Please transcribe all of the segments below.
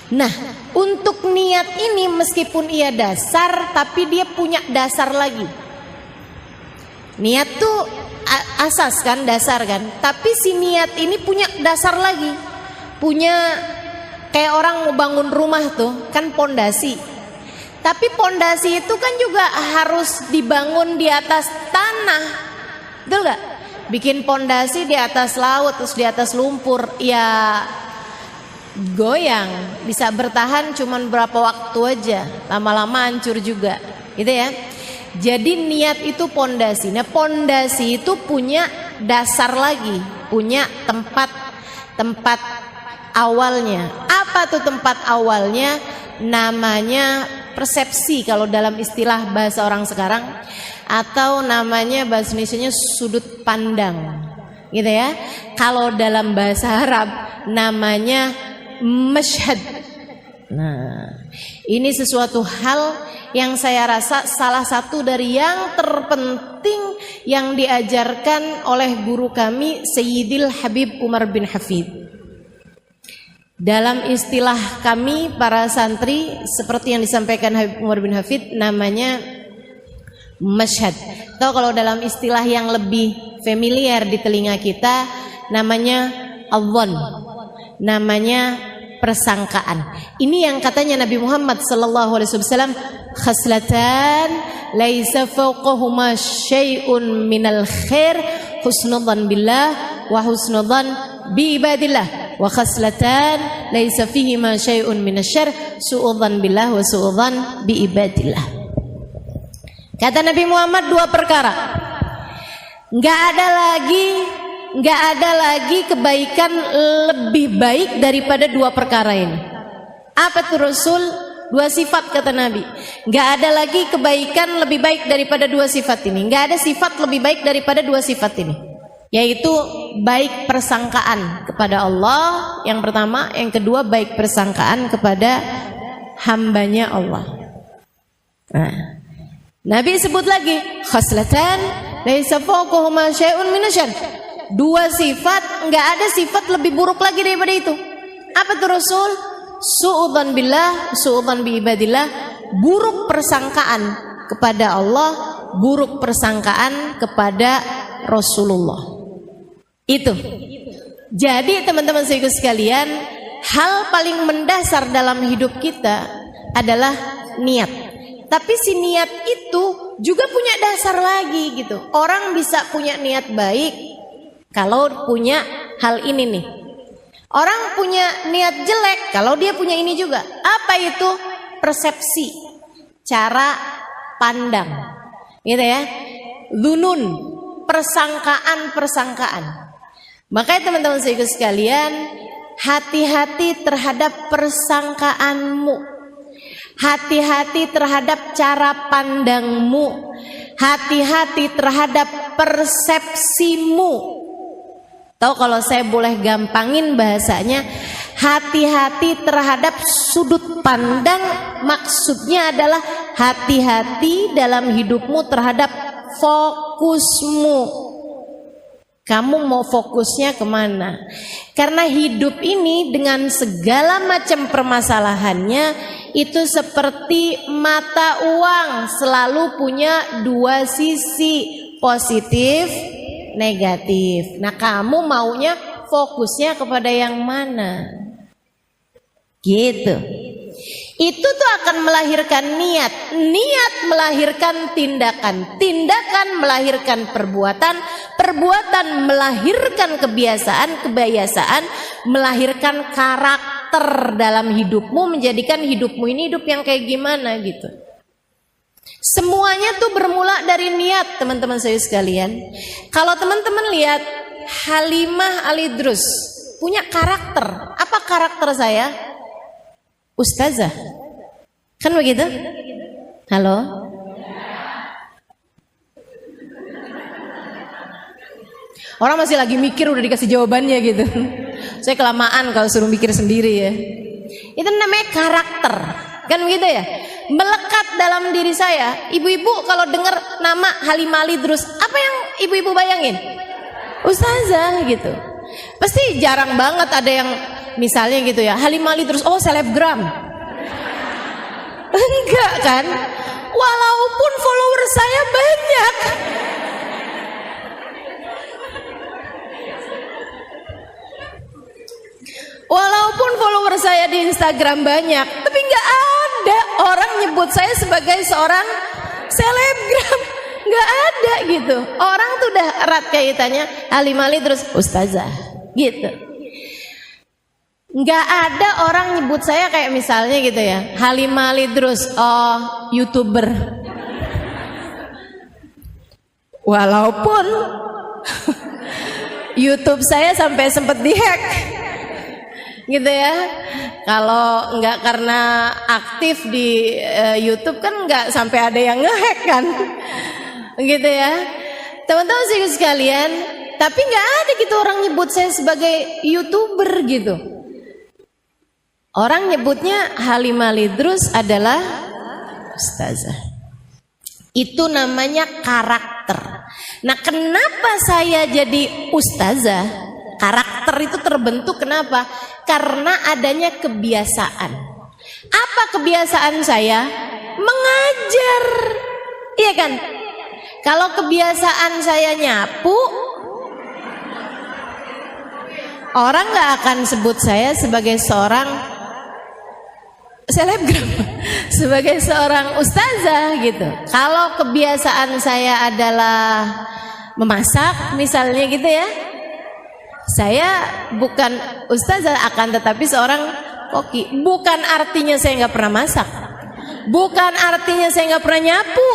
Nah, untuk niat ini meskipun ia dasar, tapi dia punya dasar lagi. Niat tuh asas kan, dasar kan. Tapi si niat ini punya dasar lagi. Punya kayak orang mau bangun rumah tuh, kan pondasi. Tapi pondasi itu kan juga harus dibangun di atas tanah. Betul gak? Bikin pondasi di atas laut, terus di atas lumpur, ya goyang, bisa bertahan cuman berapa waktu aja, lama-lama hancur juga, gitu ya. Jadi niat itu pondasi. Nah, pondasi itu punya dasar lagi, punya tempat awalnya. Apa tuh tempat awalnya? Namanya persepsi kalau dalam istilah bahasa orang sekarang, atau namanya bahasa Indonesianya sudut pandang, gitu ya. Kalau dalam bahasa Arab namanya masyhad. Nah, ini sesuatu hal yang saya rasa salah satu dari yang terpenting yang diajarkan oleh guru kami Sayyidil Habib Umar bin Hafid. Dalam istilah kami para santri, seperti yang disampaikan Habib Umar bin Hafid, namanya masyhad. Atau kalau dalam istilah yang lebih familiar di telinga kita, namanya adhan, namanya persangkaan. Ini yang katanya Nabi Muhammad sallallahu alaihi wasallam, khaslatan laisa fawqahuma syai'un minal khair, husnudzan billah wa husnudzan bi ibadillah, wa khaslatan laisa fihima syai'un minasyarr, su'udzan billah wa su'udzan bi ibadillah. Kata Nabi Muhammad, dua perkara, nggak ada lagi kebaikan lebih baik daripada dua perkara ini. Apa tuh Rasul? Dua sifat kata Nabi. Nggak ada lagi kebaikan lebih baik daripada dua sifat ini. Nggak ada sifat lebih baik daripada dua sifat ini, yaitu baik persangkaan kepada Allah yang pertama, yang kedua baik persangkaan kepada hambanya Allah. Nah, Nabi sebut lagi khaslatan laisa fawqahuma syai'un minasyarr. Dua sifat, enggak ada sifat lebih buruk lagi daripada itu. Apa tuh Rasul? Su'udzan billah, su'udzan bi ibadillah, buruk persangkaan kepada Allah, buruk persangkaan kepada Rasulullah. Itu. Jadi teman-teman saudara sekalian, hal paling mendasar dalam hidup kita adalah niat. Tapi si niat itu juga punya dasar lagi gitu. Orang bisa punya niat baik kalau punya hal ini nih. Orang punya niat jelek kalau dia punya ini juga. Apa itu? Persepsi, cara pandang, gitu ya. Dzunun, persangkaan. Makanya teman-teman saudara sekalian, hati-hati terhadap persangkaanmu. Hati-hati terhadap cara pandangmu. Hati-hati terhadap persepsimu. Tahu kalau saya boleh gampangin bahasanya, hati-hati terhadap sudut pandang, maksudnya adalah hati-hati dalam hidupmu terhadap fokusmu. Kamu mau fokusnya kemana? Karena hidup ini dengan segala macam permasalahannya itu seperti mata uang, selalu punya dua sisi, positif, negatif. Nah, kamu maunya fokusnya kepada yang mana? Gitu. Itu tuh akan melahirkan niat. Niat melahirkan tindakan. Tindakan melahirkan perbuatan. Perbuatan melahirkan kebiasaan. Kebiasaan melahirkan karakter dalam hidupmu, menjadikan hidupmu ini hidup yang kayak gimana gitu. Semuanya tuh bermula dari niat, teman-teman saya sekalian. Kalau teman-teman lihat Halimah Al-Idrus punya karakter. Apa karakter saya? Ustazah. Kan begitu? Halo? Orang masih lagi mikir udah dikasih jawabannya gitu. Saya kelamaan kalau suruh mikir sendiri ya. Itu namanya karakter. Kan begitu ya? Melekat dalam diri saya. Ibu-ibu kalau dengar nama Halimah Al-Idrus, apa yang ibu-ibu bayangin? Ustazah gitu. Pasti jarang banget ada yang misalnya gitu ya, Halimali terus, oh selebgram. Enggak kan? Walaupun follower saya banyak. Walaupun follower saya di Instagram banyak, tapi nggak ada orang nyebut saya sebagai seorang selebgram. Nggak ada gitu. Orang tuh udah erat kaitannya Halimali terus ustazah gitu. Nggak ada orang nyebut saya kayak misalnya gitu ya, Halimali terus oh YouTuber. Walaupun YouTube saya sampai sempet dihack gitu ya. Kalau nggak karena aktif di YouTube kan nggak sampai ada yang ngehack kan, gitu ya teman-teman sekalian. Tapi nggak ada gitu orang nyebut saya sebagai YouTuber gitu. Orang nyebutnya Halimali Idrus adalah ustazah. Itu namanya karakter. Nah, kenapa saya jadi ustazah? Karakter itu terbentuk kenapa? Karena adanya kebiasaan. Apa kebiasaan saya? Mengajar. Iya kan? Kalau kebiasaan saya nyapu, orang gak akan sebut saya sebagai seorang selebgram, sebagai seorang ustazah gitu. Kalau kebiasaan saya adalah memasak misalnya gitu ya, saya bukan ustazah akan tetapi seorang koki. Bukan artinya saya nggak pernah masak, bukan artinya saya nggak pernah nyapu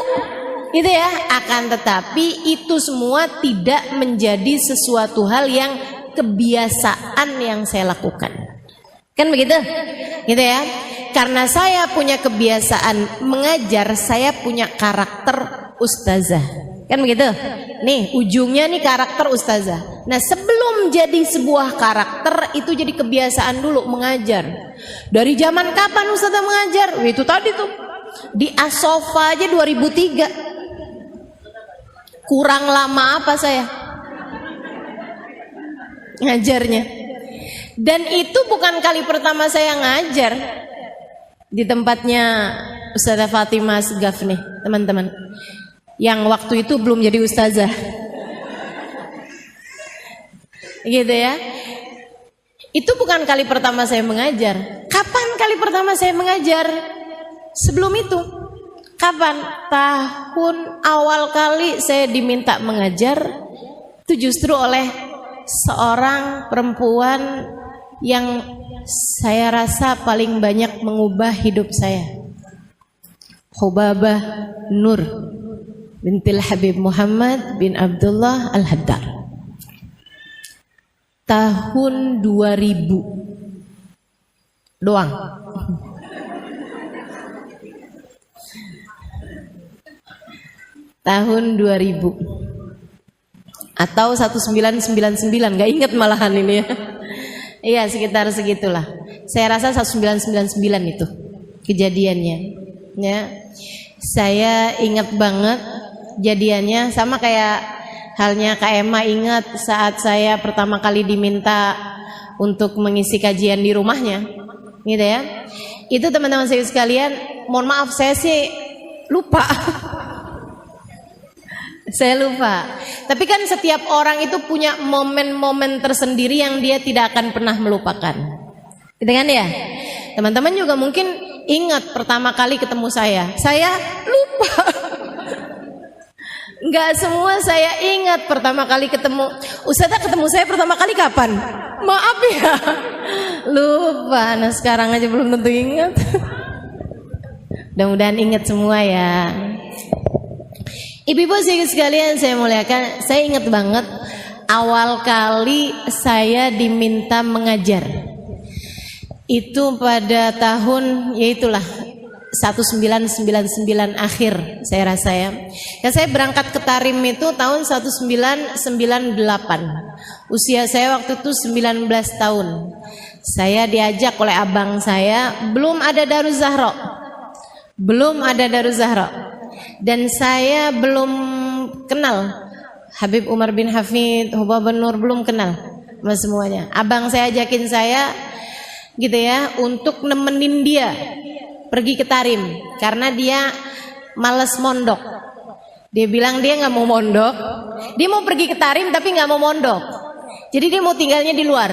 gitu ya, akan tetapi itu semua tidak menjadi sesuatu hal yang kebiasaan yang saya lakukan, kan begitu gitu ya. Karena saya punya kebiasaan mengajar, saya punya karakter ustazah, kan begitu. Nih ujungnya nih karakter ustazah. Nah, sebelum jadi sebuah karakter itu jadi kebiasaan dulu mengajar. Dari zaman kapan ustazah mengajar? Itu tadi tuh di Asofa aja 2003. Kurang lama apa saya ngajarnya. Dan itu bukan kali pertama saya ngajar di tempatnya Ustazah Fatimah Segaf nih teman-teman, yang waktu itu belum jadi ustazah gitu ya. Itu bukan kali pertama saya mengajar. Kapan kali pertama saya mengajar? Sebelum itu kapan? Tahun awal kali saya diminta mengajar itu justru oleh seorang perempuan yang saya rasa paling banyak mengubah hidup saya, Hubabah Nur bintil Habib Muhammad bin Abdullah Al-Haddar. Tahun 2000 doang. Tahun 2000 atau 1999, gak inget malahan ini ya. Iya sekitar segitulah. Saya rasa 1999 itu kejadiannya ya. Saya ingat banget jadiannya, sama kayak halnya Kak Emma ingat saat saya pertama kali diminta untuk mengisi kajian di rumahnya gitu ya. Itu teman-teman saya sekalian, mohon maaf saya sih lupa. Saya lupa. Tapi kan setiap orang itu punya momen-momen tersendiri yang dia tidak akan pernah melupakan. Gitu kan ya? Teman-teman juga mungkin ingat pertama kali ketemu saya. Saya lupa. Enggak semua saya ingat pertama kali ketemu. Ustazah ketemu saya pertama kali kapan? Maaf ya. Lupa. Nah sekarang aja belum tentu ingat. Mudah-mudahan ingat semua ya. Ibu-ibu sekalian saya muliakan, saya ingat banget awal kali saya diminta mengajar. Itu pada tahun yaitulah 1999 akhir saya rasa ya. Ya saya berangkat ke Tarim itu tahun 1998. Usia saya waktu itu 19 tahun. Saya diajak oleh abang saya, belum ada Daruz Zahra. Belum ada Daruz Zahra. Dan saya belum kenal Habib Umar bin Hafid, Hubabah Nur, belum kenal sama semuanya. Abang saya ajakin saya, gitu ya, untuk nemenin dia pergi ke Tarim karena dia males mondok. Dia bilang dia nggak mau mondok, dia mau pergi ke Tarim tapi nggak mau mondok. Jadi dia mau tinggalnya di luar.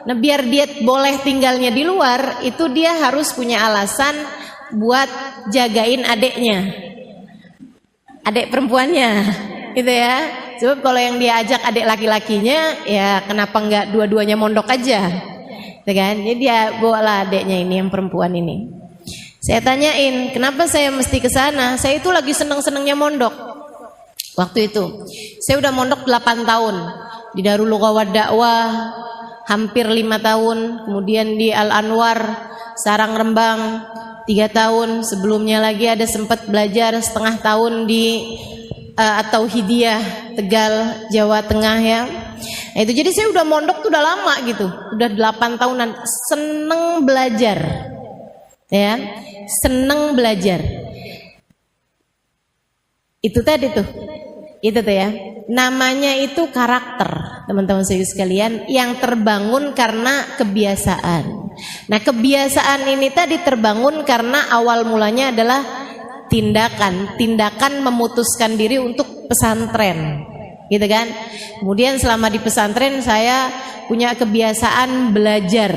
Nah biar dia boleh tinggalnya di luar, itu dia harus punya alasan buat jagain adeknya, adek perempuannya, gitu ya. Sebab kalau yang dia ajak adek laki-lakinya, ya kenapa nggak dua-duanya mondok aja, gitu kan? Jadi dia bawalah adeknya ini yang perempuan ini. Saya tanyain, kenapa saya mesti ke sana? Saya itu lagi seneng-senengnya mondok. Waktu itu, saya udah mondok 8 tahun di Darul Lughah Dakwah. Hampir 5 tahun, kemudian di Al Anwar Sarang Rembang 3 tahun, sebelumnya lagi ada sempat belajar setengah tahun di atau Hidiyah Tegal Jawa Tengah ya. Nah, itu jadi saya udah mondok tuh udah lama gitu, udah 8 tahunan, seneng belajar ya, seneng belajar. Itu tadi tuh, itu tuh ya, namanya itu karakter. Teman-teman saya sekalian, yang terbangun karena kebiasaan. Nah kebiasaan ini tadi terbangun karena awal mulanya adalah tindakan memutuskan diri untuk pesantren, gitu kan. Kemudian selama di pesantren saya punya kebiasaan belajar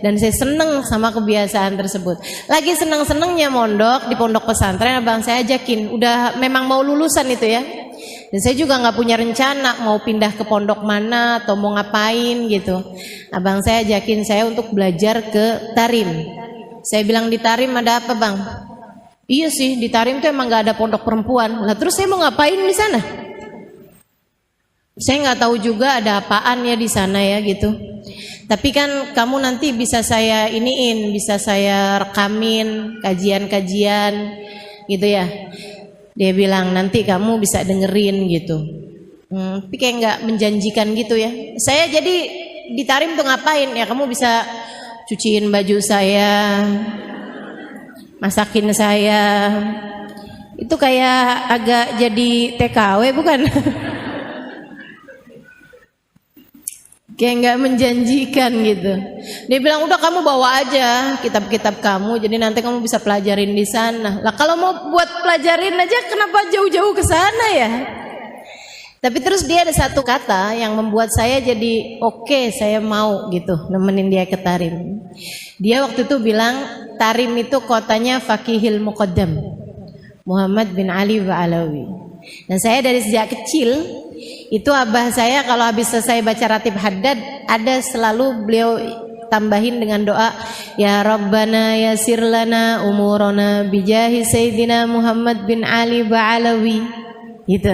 dan saya seneng sama kebiasaan tersebut. Lagi seneng-senengnya mondok di pondok pesantren, abang saya ajakin, udah memang mau lulusan itu ya. Dan saya juga nggak punya rencana mau pindah ke pondok mana atau mau ngapain gitu. Abang saya ajakin saya untuk belajar ke Tarim. Saya bilang, di Tarim ada apa bang? Iya sih, di Tarim tuh emang nggak ada pondok perempuan. Lah terus saya mau ngapain di sana? Saya nggak tahu juga ada apaan ya di sana ya gitu. Tapi kan kamu nanti bisa saya iniin, bisa saya rekamin kajian-kajian gitu ya. Dia bilang nanti kamu bisa dengerin gitu. Tapi kayak nggak menjanjikan gitu ya. Saya jadi di Tarim tuh ngapain ya? Kamu bisa cuciin baju saya, masakin saya. Itu kayak agak jadi TKW bukan? Kayak nggak menjanjikan gitu. Dia bilang udah kamu bawa aja kitab-kitab kamu, jadi nanti kamu bisa pelajarin di sana. Lah kalau mau buat pelajarin aja kenapa jauh-jauh ke sana ya? Tapi terus dia ada satu kata yang membuat saya jadi oke, saya mau gitu nemenin dia ke Tarim. Dia waktu itu bilang Tarim itu kotanya Faqihil Muqaddam Muhammad bin Ali Ba'alawi. Dan saya dari sejak kecil itu abah saya kalau habis selesai baca ratib haddad ada selalu beliau tambahin dengan doa, ya Rabbana yasir lana umurana bijahi Sayyidina Muhammad bin Ali Ba'alawi gitu.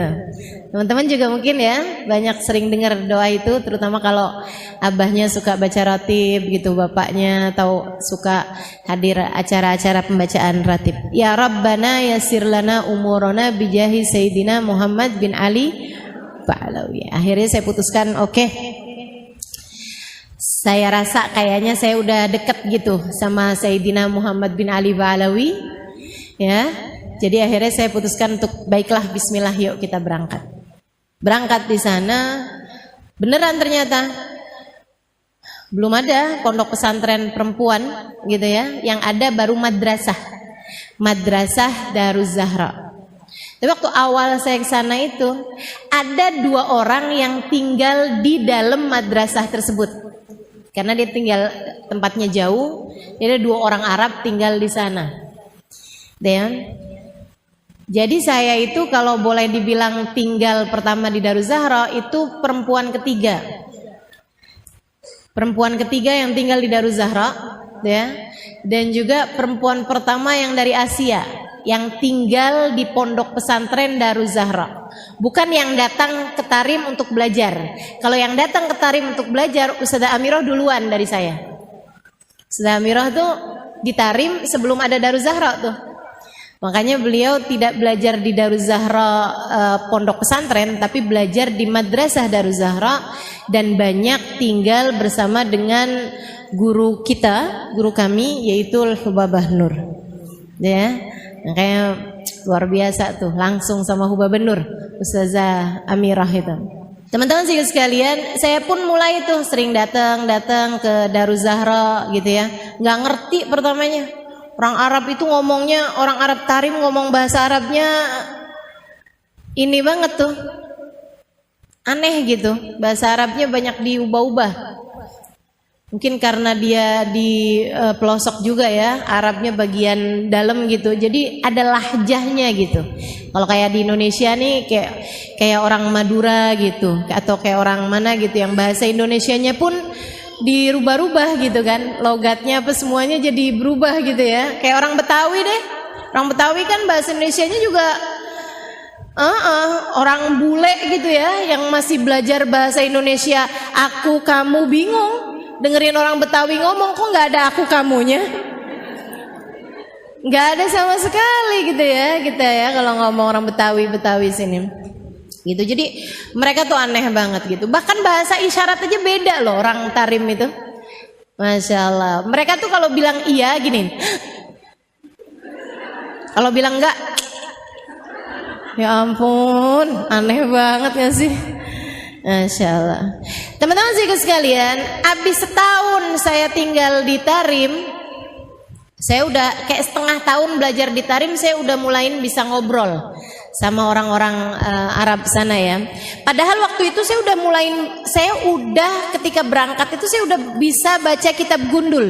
Teman-teman juga mungkin ya banyak sering dengar doa itu, terutama kalau abahnya suka baca ratib gitu, bapaknya atau suka hadir acara-acara pembacaan ratib. Ya Rabbana yasir lana umurana bijahi Sayyidina Muhammad bin Ali Ba'alawi. Akhirnya saya putuskan oke. Saya rasa kayaknya saya udah deket gitu sama Sayyidina Muhammad bin Ali Ba'alawi ya. Jadi akhirnya saya putuskan untuk baiklah bismillah yuk kita berangkat. Berangkat di sana beneran ternyata belum ada pondok pesantren perempuan gitu ya. Yang ada baru Madrasah Daruz Zahra. Tapi waktu awal saya ke sana itu ada 2 orang yang tinggal di dalam madrasah tersebut. Karena dia tinggal tempatnya jauh, jadi ada 2 orang Arab tinggal di sana. Dan jadi saya itu kalau boleh dibilang tinggal pertama di Daruz Zahra itu perempuan ketiga. Perempuan ketiga yang tinggal di Daruz Zahra ya. Dan juga perempuan pertama yang dari Asia yang tinggal di pondok pesantren Daruz Zahra. Bukan yang datang ke Tarim untuk belajar. Kalau yang datang ke Tarim untuk belajar, Ustazah Amirah duluan dari saya. Ustazah Amirah tuh di Tarim sebelum ada Daruz Zahra tuh. Makanya beliau tidak belajar di Daruz Zahra pondok pesantren, tapi belajar di Madrasah Daruz Zahra dan banyak tinggal bersama dengan guru kita, guru kami yaitu Hubabah Nur. Ya, makanya luar biasa tuh langsung sama Hubabah Nur, Ustazah Amirah itu. Teman-teman sih sekalian, saya pun mulai tuh sering datang ke Daruz Zahra gitu ya. Nggak ngerti pertamanya. Orang Arab itu ngomongnya, orang Arab Tarim ngomong bahasa Arabnya ini banget tuh. Aneh gitu. Bahasa Arabnya banyak diubah-ubah. Mungkin karena dia di pelosok juga ya, Arabnya bagian dalam gitu. Jadi ada lahjahnya gitu. Kalau kayak di Indonesia nih kayak orang Madura gitu, atau kayak orang mana gitu yang bahasa Indonesianya pun dirubah-rubah gitu kan. Logatnya apa semuanya jadi berubah gitu ya. Kayak orang Betawi deh. Orang Betawi kan bahasa Indonesianya juga orang bule gitu ya, yang masih belajar bahasa Indonesia aku kamu bingung. Dengerin orang Betawi ngomong kok nggak ada aku kamunya, nggak ada sama sekali gitu ya kita ya kalau ngomong orang Betawi sini gitu. Jadi mereka tuh aneh banget gitu. Bahkan bahasa isyarat aja beda loh orang Tarim itu. Masya Allah. Mereka tuh kalau bilang iya gini, kalau bilang enggak, ya ampun, aneh banget ya sih. Masya Allah. Teman-teman sekalian, habis setahun saya tinggal di Tarim, saya udah kayak setengah tahun belajar di Tarim, saya udah mulai bisa ngobrol sama orang-orang Arab sana ya. Padahal waktu itu saya udah ketika berangkat itu saya udah bisa baca kitab Gundul.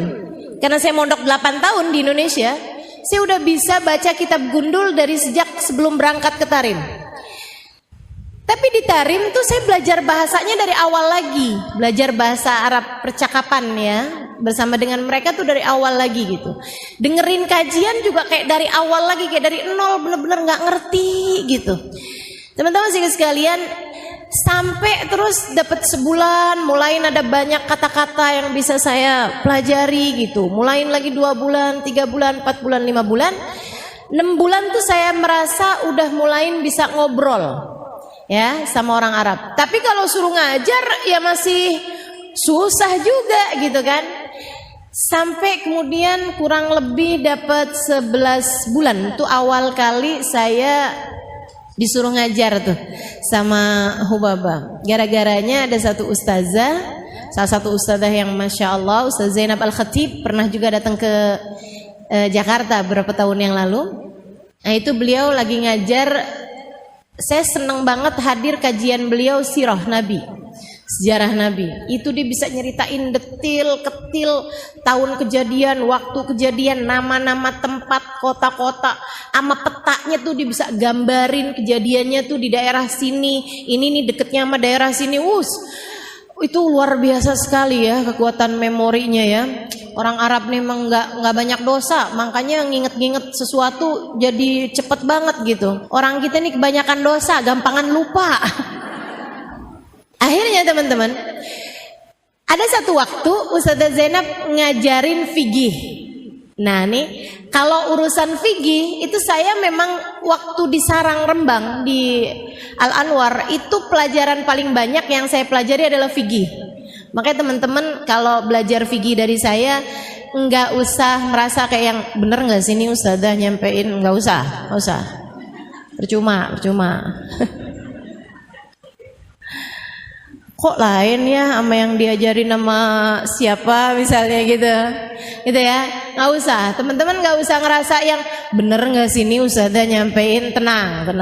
Karena saya mondok 8 tahun di Indonesia, saya udah bisa baca kitab Gundul dari sejak sebelum berangkat ke Tarim. Tapi di Tarim tuh saya belajar bahasanya dari awal lagi, belajar bahasa Arab percakapan ya, bersama dengan mereka tuh dari awal lagi gitu. Dengerin kajian juga kayak dari awal lagi, kayak dari nol, bener-bener nggak ngerti gitu. Teman-teman sekalian, sampai terus dapat sebulan, mulai ada banyak kata-kata yang bisa saya pelajari gitu. Mulain lagi 2 bulan, 3 bulan, 4 bulan, 5 bulan, 6 bulan tuh saya merasa udah mulai bisa ngobrol ya sama orang Arab. Tapi kalau suruh ngajar ya masih susah juga gitu kan. Sampai kemudian kurang lebih dapat 11 bulan itu awal kali saya disuruh ngajar tuh sama Hubaba. Gara-garanya ada satu ustazah, salah satu ustazah yang Masya Allah, Ustazah Zainab Al-Khatib, pernah juga datang ke Jakarta beberapa tahun yang lalu. Nah itu beliau lagi ngajar. Saya seneng banget hadir kajian beliau sirah Nabi, sejarah Nabi. Itu dia bisa nyeritain detil-ketil tahun kejadian, waktu kejadian, nama-nama tempat, kota-kota, sama petanya tuh dia bisa gambarin kejadiannya tuh di daerah sini. Ini nih deketnya sama daerah sini. Itu luar biasa sekali ya kekuatan memorinya ya. Orang Arab nih memang nggak banyak dosa, makanya nginget-nginget sesuatu jadi cepet banget gitu. Orang kita nih kebanyakan dosa, gampangan lupa. Akhirnya teman-teman, ada satu waktu Ustazah Zainab ngajarin fikih. Nah nih, kalau urusan fikih itu saya memang waktu di Sarang Rembang di Al Anwar itu pelajaran paling banyak yang saya pelajari adalah fikih. Makanya teman-teman kalau belajar fikih dari saya nggak usah merasa kayak yang bener nggak sih ini ustazah nyampein, nggak usah, percuma. Kok lain ya sama yang diajarin sama siapa misalnya gitu ya, nggak usah teman-teman, nggak usah ngerasa yang bener nggak sih ini ustazah nyampein. Tenang.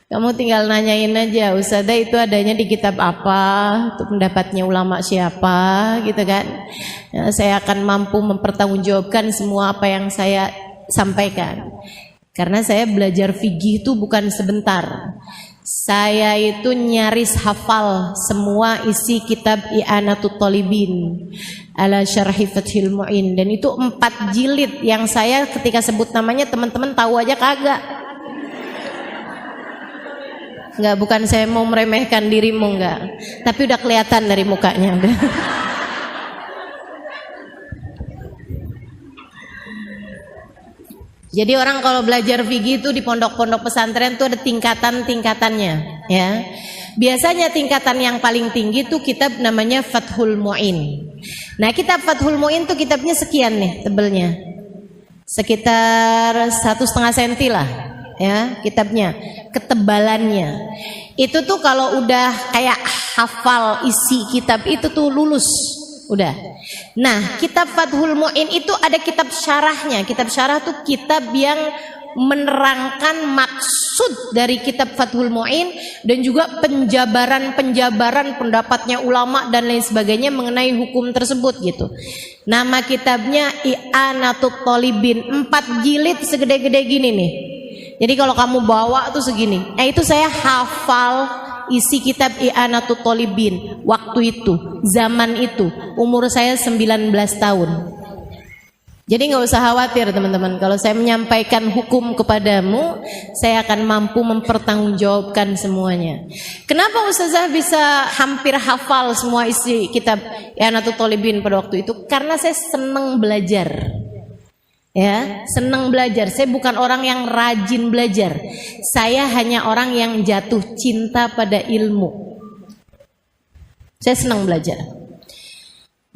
Kamu tinggal nanyain aja, ustazah itu adanya di kitab apa, itu pendapatnya ulama siapa gitu kan. Ya, saya akan mampu mempertanggungjawabkan semua apa yang saya sampaikan. Karena saya belajar fikih itu bukan sebentar. Saya itu nyaris hafal semua isi kitab I'anatut Thalibin ala Syarhi Fathil Mu'in, dan itu 4 jilid yang saya ketika sebut namanya teman-teman tahu aja kagak. Enggak, bukan saya mau meremehkan dirimu, enggak. Tapi udah kelihatan dari mukanya udah. Jadi orang kalau belajar fikih itu di pondok-pondok pesantren itu ada tingkatan-tingkatannya ya. Biasanya tingkatan yang paling tinggi itu kitab namanya Fathul Mu'in. Nah, kitab Fathul Mu'in tuh kitabnya sekian nih tebelnya. Sekitar 1,5 cm lah. ya kitabnya, ketebalannya. Itu tuh kalau udah kayak hafal isi kitab itu tuh lulus, udah. Nah, kitab Fathul Mu'in itu ada kitab syarahnya. Kitab syarah tuh kitab yang menerangkan maksud dari kitab Fathul Mu'in dan juga penjabaran pendapatnya ulama dan lain sebagainya mengenai hukum tersebut gitu. Nama kitabnya I'anatut Thalibin, 4 jilid segede-gede gini nih. Jadi kalau kamu bawa tuh segini. Itu saya hafal isi kitab I'anatut Thalibin waktu itu, zaman itu, umur saya 19 tahun. Jadi nggak usah khawatir teman-teman, kalau saya menyampaikan hukum kepadamu, saya akan mampu mempertanggungjawabkan semuanya. Kenapa Ustazah bisa hampir hafal semua isi kitab I'anatut Thalibin pada waktu itu? Karena saya senang belajar. Ya, senang belajar. Saya bukan orang yang rajin belajar. Saya hanya orang yang jatuh cinta pada ilmu. Saya senang belajar.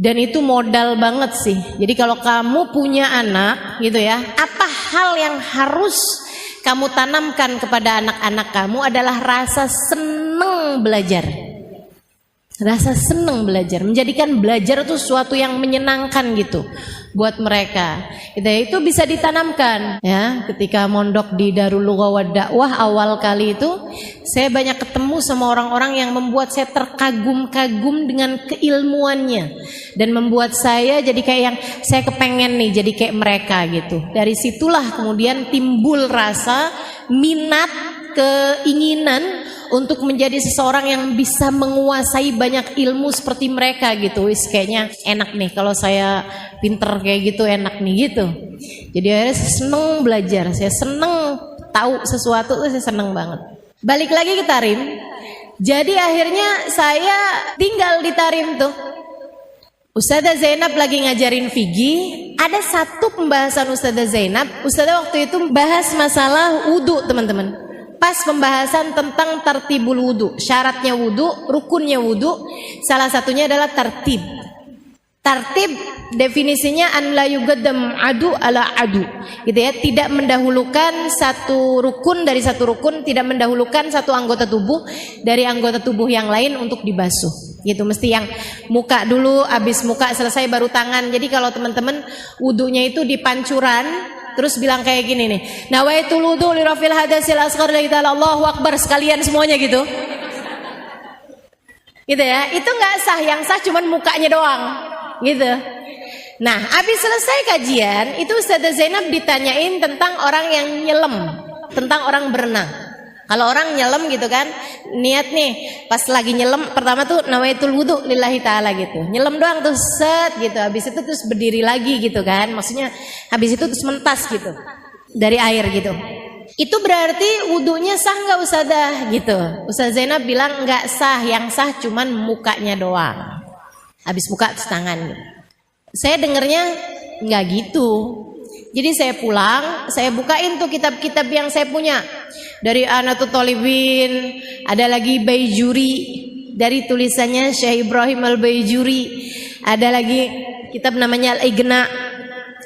Dan itu modal banget sih. Jadi kalau kamu punya anak gitu ya, apa hal yang harus kamu tanamkan kepada anak-anak kamu adalah rasa senang belajar. Rasa senang belajar, menjadikan belajar itu sesuatu yang menyenangkan gitu buat mereka. Itu bisa ditanamkan ya. Ketika mondok di Darul Lughah wa Dakwah awal kali itu, saya banyak ketemu sama orang-orang yang membuat saya terkagum-kagum dengan keilmuannya dan membuat saya jadi kayak yang saya kepengen nih jadi kayak mereka gitu. Dari situlah kemudian timbul rasa minat, keinginan untuk menjadi seseorang yang bisa menguasai banyak ilmu seperti mereka gitu. Kayaknya enak nih kalau saya pinter kayak gitu, enak nih gitu. Jadi akhirnya saya seneng belajar, saya seneng tahu sesuatu tuh, saya seneng banget. Balik lagi ke Tarim. Jadi akhirnya saya tinggal di Tarim tuh. Ustazah Zainab lagi ngajarin fikih. Ada satu pembahasan Ustazah Zainab. Ustazah waktu itu bahas masalah wudu teman-teman. Pas pembahasan tentang tartibul wudu, syaratnya wudu, rukunnya wudu, salah satunya adalah tartib. Tartib definisinya an la yuqaddam adu ala adu, gitu ya, tidak mendahulukan satu rukun dari satu rukun, tidak mendahulukan satu anggota tubuh dari anggota tubuh yang lain untuk dibasuh. Gitu, mesti yang muka dulu, habis muka selesai baru tangan. Jadi kalau teman-teman wudunya itu di pancuran, terus bilang kayak gini nih, nawaitul wudu li rafil hadasil asghar lillahi ta'ala, Allahu akbar sekalian semuanya gitu. Gitu ya. Itu enggak sah, yang sah cuman mukanya doang. Gitu. Nah, habis selesai kajian, itu Ustazah Zainab ditanyain tentang orang yang nyelam, tentang orang berenang. Kalau orang nyelam gitu kan, niat nih pas lagi nyelam pertama tuh nawaitul wudu lillahi ta'ala gitu. Nyelam doang tuh set gitu. Habis itu terus berdiri lagi gitu kan. Maksudnya habis itu terus mentas gitu dari air gitu. Itu berarti wudunya sah nggak Ustazah gitu. Ustazah Zainab bilang nggak sah, yang sah cuman mukanya doang. Habis buka terus tangan gitu. Saya dengernya nggak gitu. Jadi saya pulang, saya bukain tuh kitab-kitab yang saya punya. Dari I'anatut Thalibin, ada lagi Baijuri dari tulisannya Syekh Ibrahim Al-Baijuri. Ada lagi kitab namanya Al-Ighna.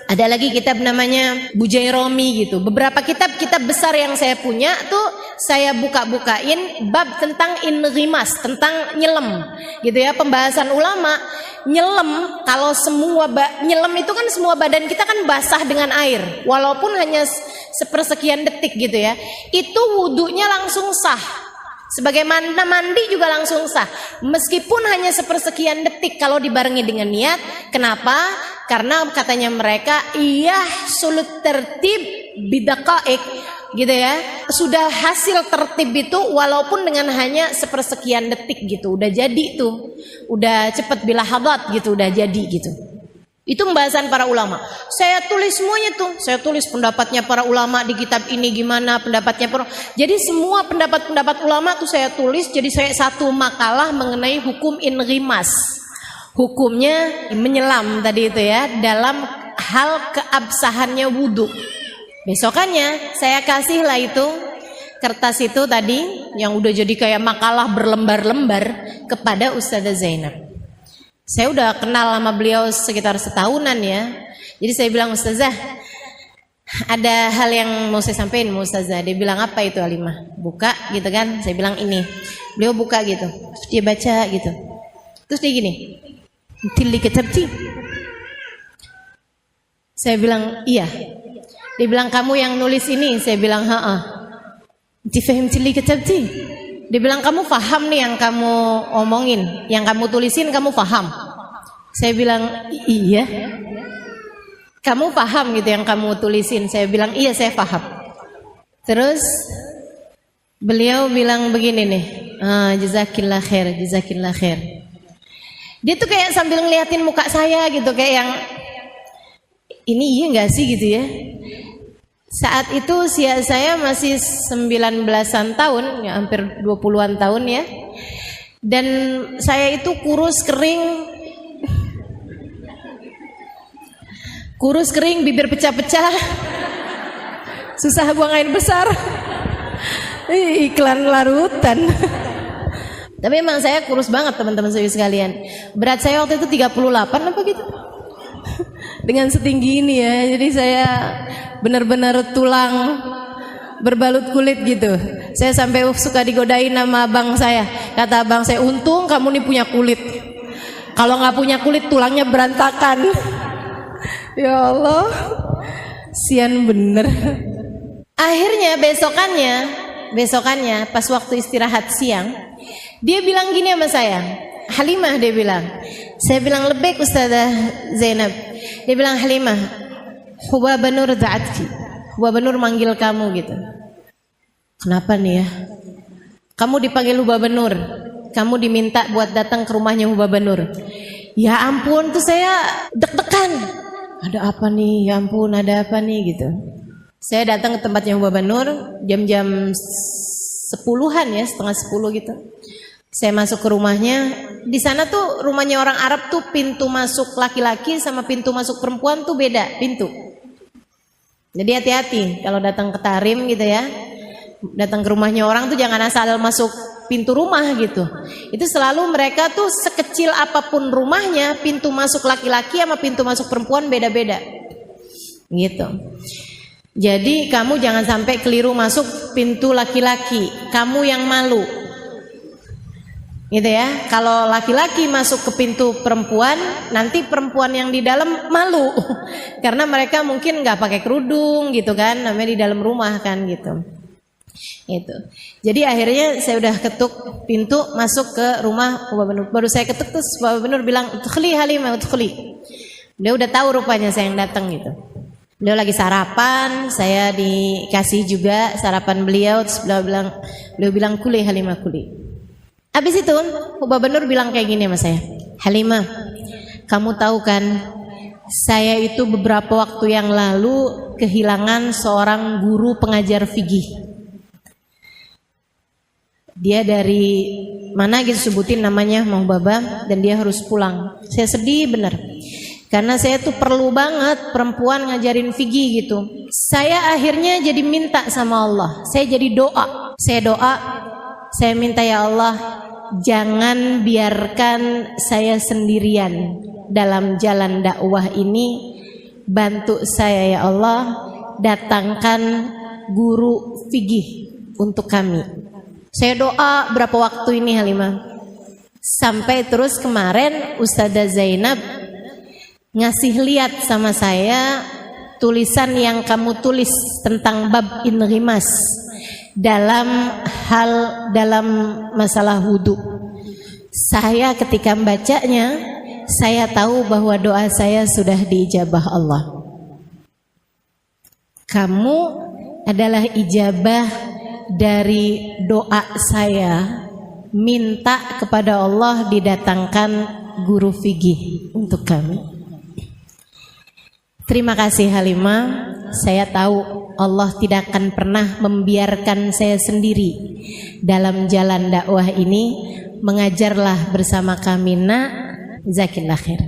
Ada lagi kitab namanya Bujairami gitu. Beberapa kitab-kitab besar yang saya punya tuh saya buka-bukain bab tentang inghimas, tentang nyelam. Gitu ya, pembahasan ulama. Nyelam, kalau semua nyelam itu kan semua badan kita kan basah dengan air, walaupun hanya sepersekian detik gitu ya, itu wudunya langsung sah. Sebagaimana mandi juga langsung sah, meskipun hanya sepersekian detik kalau dibarengi dengan niat. Kenapa? Karena katanya mereka sulut tertib bidaqaik, gitu ya, sudah hasil tertib itu walaupun dengan hanya sepersekian detik gitu, udah jadi tuh, udah cepet bila hadat gitu, udah jadi gitu. Itu pembahasan para ulama. Saya tulis semuanya tuh. Saya tulis pendapatnya para ulama di kitab ini gimana, pendapatnya para. Jadi semua pendapat-pendapat ulama tuh saya tulis. Jadi saya satu makalah mengenai hukum inghimas. Hukumnya menyelam tadi itu ya, dalam hal keabsahannya wudu. Besokannya saya kasih lah itu kertas itu tadi yang udah jadi kayak makalah berlembar-lembar kepada Ustazah Zainab. Saya udah kenal sama beliau sekitar setahunan ya. Jadi saya bilang, Ustazah, ada hal yang mau saya sampaikan mau Ustazah. Dia bilang apa itu Halimah? Buka gitu kan. Saya bilang ini. Beliau buka gitu. Terus dia baca gitu. Terus dia gini. Tilli katabti. Saya bilang iya. Dia bilang kamu yang nulis ini. Saya bilang haa. Tifahim tilli katabti. Dia bilang kamu faham nih yang kamu omongin, yang kamu tulisin kamu faham. Saya bilang iya. Kamu paham gitu yang kamu tulisin? Saya bilang iya saya paham. Terus beliau bilang begini nih, jazakillah khair, jazakillah khair. Dia tuh kayak sambil ngeliatin muka saya gitu, kayak yang ini iya nggak sih gitu ya. Saat itu usia saya masih 19-an tahun, ya hampir 20-an tahun ya. Dan saya itu kurus kering, bibir pecah-pecah, susah buang air besar, iklan larutan. Tapi emang saya kurus banget teman-teman sekalian. Berat saya waktu itu 38 apa gitu. Dengan setinggi ini ya, jadi saya benar-benar tulang berbalut kulit gitu. Saya sampai suka digodain sama abang saya. Kata abang saya, untung kamu nih punya kulit. Kalau nggak punya kulit tulangnya berantakan. Ya Allah, sian bener. Akhirnya besokannya pas waktu istirahat siang, dia bilang gini sama saya, Halimah dia bilang. Saya bilang lebek Ustazah Zainab. Dia bilang Halimah, Hubaba Nur da'atki. Hubaba Nur manggil kamu gitu. Kenapa nih ya? Kamu dipanggil Hubaba Nur. Kamu diminta buat datang ke rumahnya Hubaba Nur. Ya ampun, tuh saya deg-degan. Ada apa nih? Ya ampun, ada apa nih gitu. Saya datang ke tempatnya Hubaba Nur jam-jam 10-an ya, setengah 10 gitu. Saya masuk ke rumahnya. Di sana tuh rumahnya orang Arab tuh pintu masuk laki-laki sama pintu masuk perempuan tuh beda pintu. Jadi hati-hati kalau datang ke Tarim gitu ya. Datang ke rumahnya orang tuh jangan asal masuk pintu rumah gitu. Itu selalu mereka tuh sekecil apapun rumahnya, pintu masuk laki-laki sama pintu masuk perempuan beda-beda. Gitu. Jadi kamu jangan sampai keliru masuk pintu laki-laki, kamu yang malu. Gitu ya. Kalau laki-laki masuk ke pintu perempuan, nanti perempuan yang di dalam malu. Karena mereka mungkin nggak pakai kerudung gitu kan, namanya di dalam rumah kan gitu. Itu. Jadi akhirnya saya udah ketuk pintu masuk ke rumah Hubaba Nur. Baru saya ketuk terus Hubaba Nur bilang, "Udkhuli Halimah, udkhuli." Dia udah tahu rupanya saya yang datang gitu. Beliau lagi sarapan, saya dikasih juga sarapan beliau, terus beliau bilang kuli Halimah kuli. Habis itu Hubaba Nur bilang kayak gini sama saya, Halimah, kamu tahu kan, saya itu beberapa waktu yang lalu kehilangan seorang guru pengajar fikih. Dia dari mana gitu sebutin namanya Mang Baba, dan dia harus pulang. Saya sedih bener. Karena saya tuh perlu banget perempuan ngajarin fikih gitu. Saya akhirnya jadi minta sama Allah. Saya jadi doa. Saya minta ya Allah, jangan biarkan saya sendirian dalam jalan dakwah ini. Bantu saya ya Allah, datangkan guru fikih untuk kami. Saya doa berapa waktu ini Halimah. Sampai terus kemarin Ustazah Zainab ngasih lihat sama saya tulisan yang kamu tulis tentang bab inrimas dalam masalah wudu. Saya ketika membacanya, saya tahu bahwa doa saya sudah diijabah Allah. Kamu adalah ijabah dari doa saya minta kepada Allah didatangkan guru fikih untuk kami. Terima kasih Halimah. Saya tahu Allah tidak akan pernah membiarkan saya sendiri dalam jalan dakwah ini. Mengajarlah bersama kami nak, zakillah khair.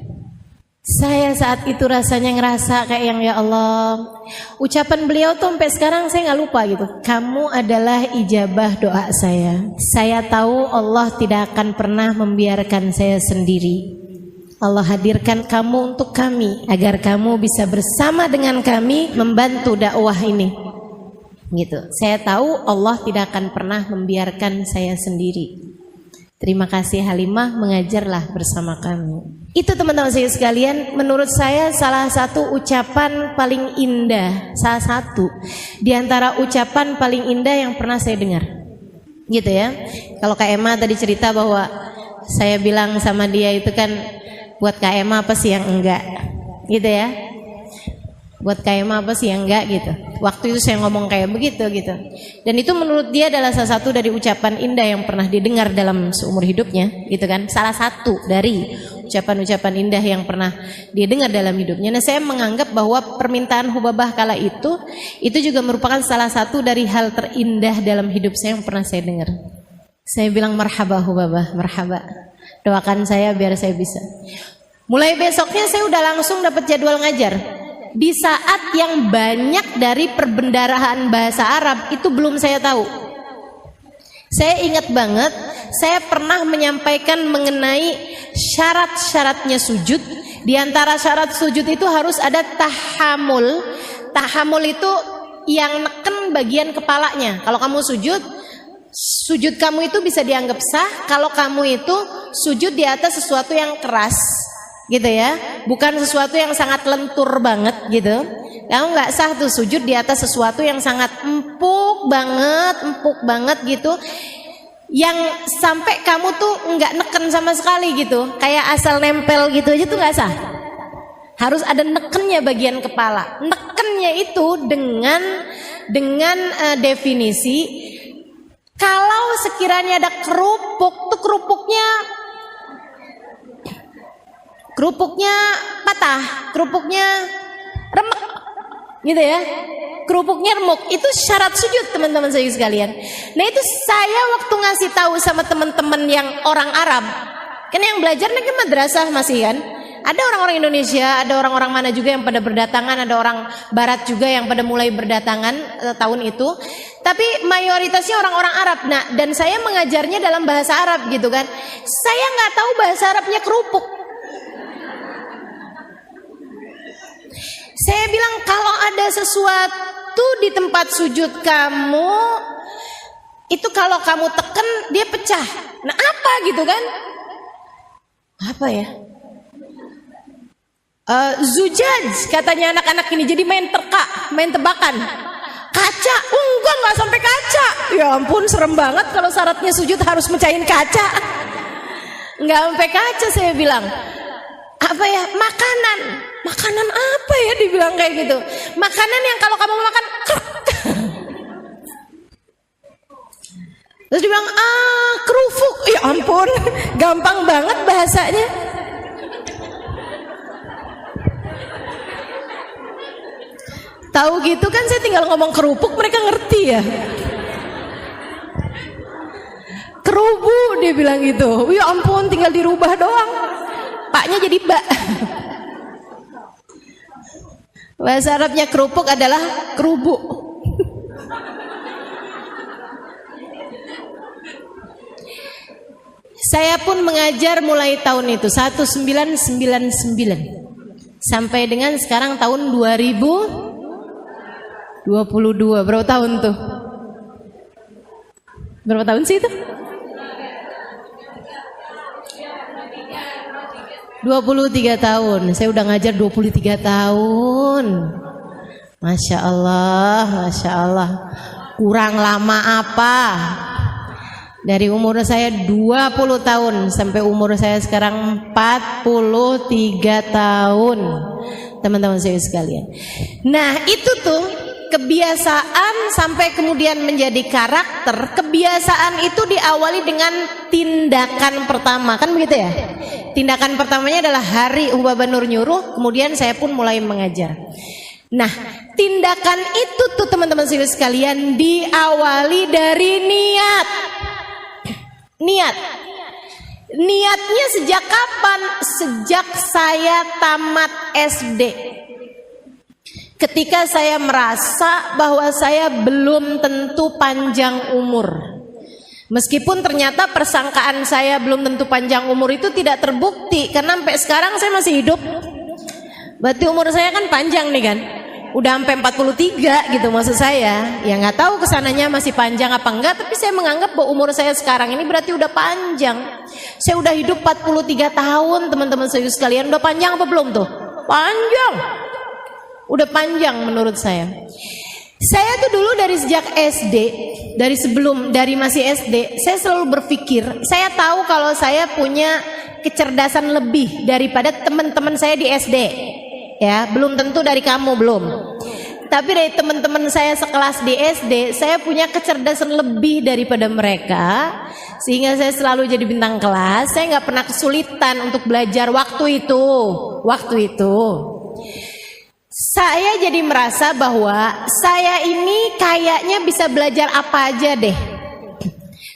Saya saat itu rasanya ngerasa kayak yang ya Allah, ucapan beliau tuh sampai sekarang saya nggak lupa gitu. Kamu adalah ijabah doa saya. Saya tahu Allah tidak akan pernah membiarkan saya sendiri. Allah hadirkan kamu untuk kami agar kamu bisa bersama dengan kami membantu dakwah ini. Gitu. Saya tahu Allah tidak akan pernah membiarkan saya sendiri. Terima kasih Halimah, mengajarlah bersama kami. Itu teman-teman saya sekalian, menurut saya salah satu ucapan paling indah, salah satu di antara ucapan paling indah yang pernah saya dengar. Gitu ya. Kalau Kak Emma tadi cerita bahwa saya bilang sama dia itu kan, buat Kak Emma apa sih yang enggak, gitu ya. Buat Kak Emma apa sih yang enggak gitu. Waktu itu saya ngomong kayak begitu gitu. Dan itu menurut dia adalah salah satu dari ucapan indah yang pernah didengar dalam seumur hidupnya, gitu kan. Salah satu dari ucapan-ucapan indah yang pernah dia dengar dalam hidupnya. Nah, saya menganggap bahwa permintaan Hubabah kala itu juga merupakan salah satu dari hal terindah dalam hidup saya yang pernah saya dengar. Saya bilang marhaba Hubabah, marhaba. Doakan saya biar saya bisa. Mulai besoknya saya udah langsung dapat jadwal ngajar. Di saat yang banyak dari perbendaharaan bahasa Arab itu belum saya tahu. Saya ingat banget, saya pernah menyampaikan mengenai syarat-syaratnya sujud. Di antara syarat sujud itu harus ada tahamul. Tahamul itu yang neken bagian kepalanya. Kalau kamu sujud kamu itu bisa dianggap sah kalau kamu itu sujud di atas sesuatu yang keras, gitu ya, bukan sesuatu yang sangat lentur banget gitu. Kamu nggak sah tuh sujud di atas sesuatu yang sangat empuk banget gitu, yang sampai kamu tuh nggak neken sama sekali gitu, kayak asal nempel gitu aja tuh nggak sah. Harus ada nekennya bagian kepala. Nekennya itu dengan definisi. Kalau sekiranya ada kerupuk, tuh kerupuknya patah, kerupuknya remek, gitu ya. Kerupuknya remuk, itu syarat sujud teman-teman saya sekalian. Nah itu saya waktu ngasih tahu sama teman-teman yang orang Arab, kan yang belajar nih kan madrasah masih kan. Ada orang-orang Indonesia, ada orang-orang mana juga yang pada berdatangan, ada orang Barat juga yang pada mulai berdatangan tahun itu. Tapi mayoritasnya orang-orang Arab. Nah, dan saya mengajarnya dalam bahasa Arab gitu kan. Saya nggak tahu bahasa Arabnya kerupuk. Saya bilang kalau ada sesuatu di tempat sujud kamu, itu kalau kamu teken dia pecah. Nah apa gitu kan? Apa ya? Zujaj katanya anak-anak ini, jadi main tebakan. Kaca, enggak sampai kaca. Ya ampun serem banget kalau syaratnya sujud harus mecahin kaca. Enggak sampai kaca saya bilang. Apa ya? Makanan apa ya dibilang kayak gitu. Makanan yang kalau kamu makan terus dibilang kerupuk. Ya ampun, gampang banget bahasanya. Tahu gitu kan, saya tinggal ngomong kerupuk mereka ngerti ya. Kerubu dia bilang gitu. Ya ampun, tinggal dirubah doang. Paknya jadi bak. Bahasa Arabnya kerupuk adalah kerubu. Saya pun mengajar mulai tahun itu 1999 sampai dengan sekarang tahun 2022. Berapa tahun tuh? Berapa tahun sih itu? 23 tahun. Saya udah ngajar 23 tahun. Masya Allah, Masya Allah. Kurang lama apa? Dari umur saya 20 tahun sampai umur saya sekarang 43 tahun. Teman-teman saya sekalian. Nah itu tuh kebiasaan sampai kemudian menjadi karakter. Kebiasaan itu diawali dengan tindakan pertama, kan begitu ya? Tindakan pertamanya adalah hari Hubabah Nur nyuruh, kemudian saya pun mulai mengajar. Nah, tindakan itu tuh teman-teman sekalian diawali dari niat. Niatnya sejak kapan? Sejak saya tamat SD. Ketika saya merasa bahwa saya belum tentu panjang umur, Meskipun ternyata persangkaan saya belum tentu panjang umur itu tidak terbukti, karena sampai sekarang saya masih hidup. Berarti umur saya kan panjang nih kan, udah sampai 43 gitu maksud saya. Ya nggak tahu kesananya masih panjang apa enggak, tapi saya menganggap bahwa umur saya sekarang ini berarti udah panjang. Saya udah hidup 43 tahun teman-teman saya sekalian. Udah panjang apa belum tuh? Panjang. Udah panjang menurut saya. Saya tuh dulu dari sejak SD, dari masih SD, saya selalu berpikir, saya tahu kalau saya punya kecerdasan lebih daripada teman-teman saya di SD. Ya, belum tentu dari kamu, belum. Tapi dari teman-teman saya sekelas di SD, saya punya kecerdasan lebih daripada mereka, sehingga saya selalu jadi bintang kelas. Saya nggak pernah kesulitan untuk belajar waktu itu. Saya jadi merasa bahwa saya ini kayaknya bisa belajar apa aja deh.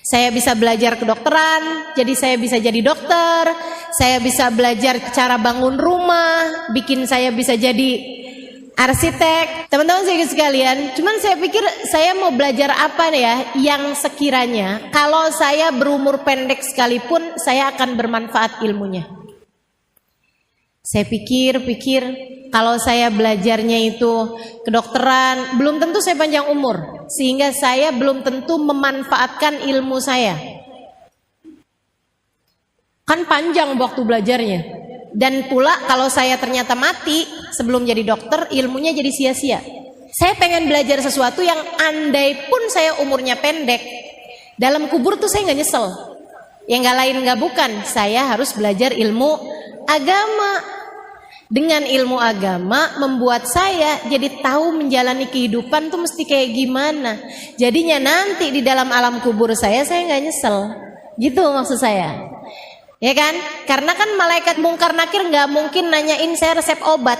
Saya bisa belajar kedokteran, jadi saya bisa jadi dokter. Saya bisa belajar cara bangun rumah, bikin saya bisa jadi arsitek. Teman-teman saya sekalian, cuman saya pikir saya mau belajar apa ya yang sekiranya kalau saya berumur pendek sekalipun saya akan bermanfaat ilmunya. Saya pikir kalau saya belajarnya itu kedokteran, belum tentu saya panjang umur, sehingga saya belum tentu memanfaatkan ilmu saya. Kan panjang waktu belajarnya. Dan pula kalau saya ternyata mati sebelum jadi dokter, ilmunya jadi sia-sia. Saya pengen belajar sesuatu yang andai pun saya umurnya pendek, dalam kubur tuh saya nggak nyesel. Yang nggak lain nggak bukan, saya harus belajar ilmu agama. Dengan ilmu agama membuat saya jadi tahu menjalani kehidupan tuh mesti kayak gimana. Jadinya nanti di dalam alam kubur saya nggak nyesel. Gitu maksud saya. Ya kan? Karena kan malaikat mungkar nakir nggak mungkin nanyain saya resep obat.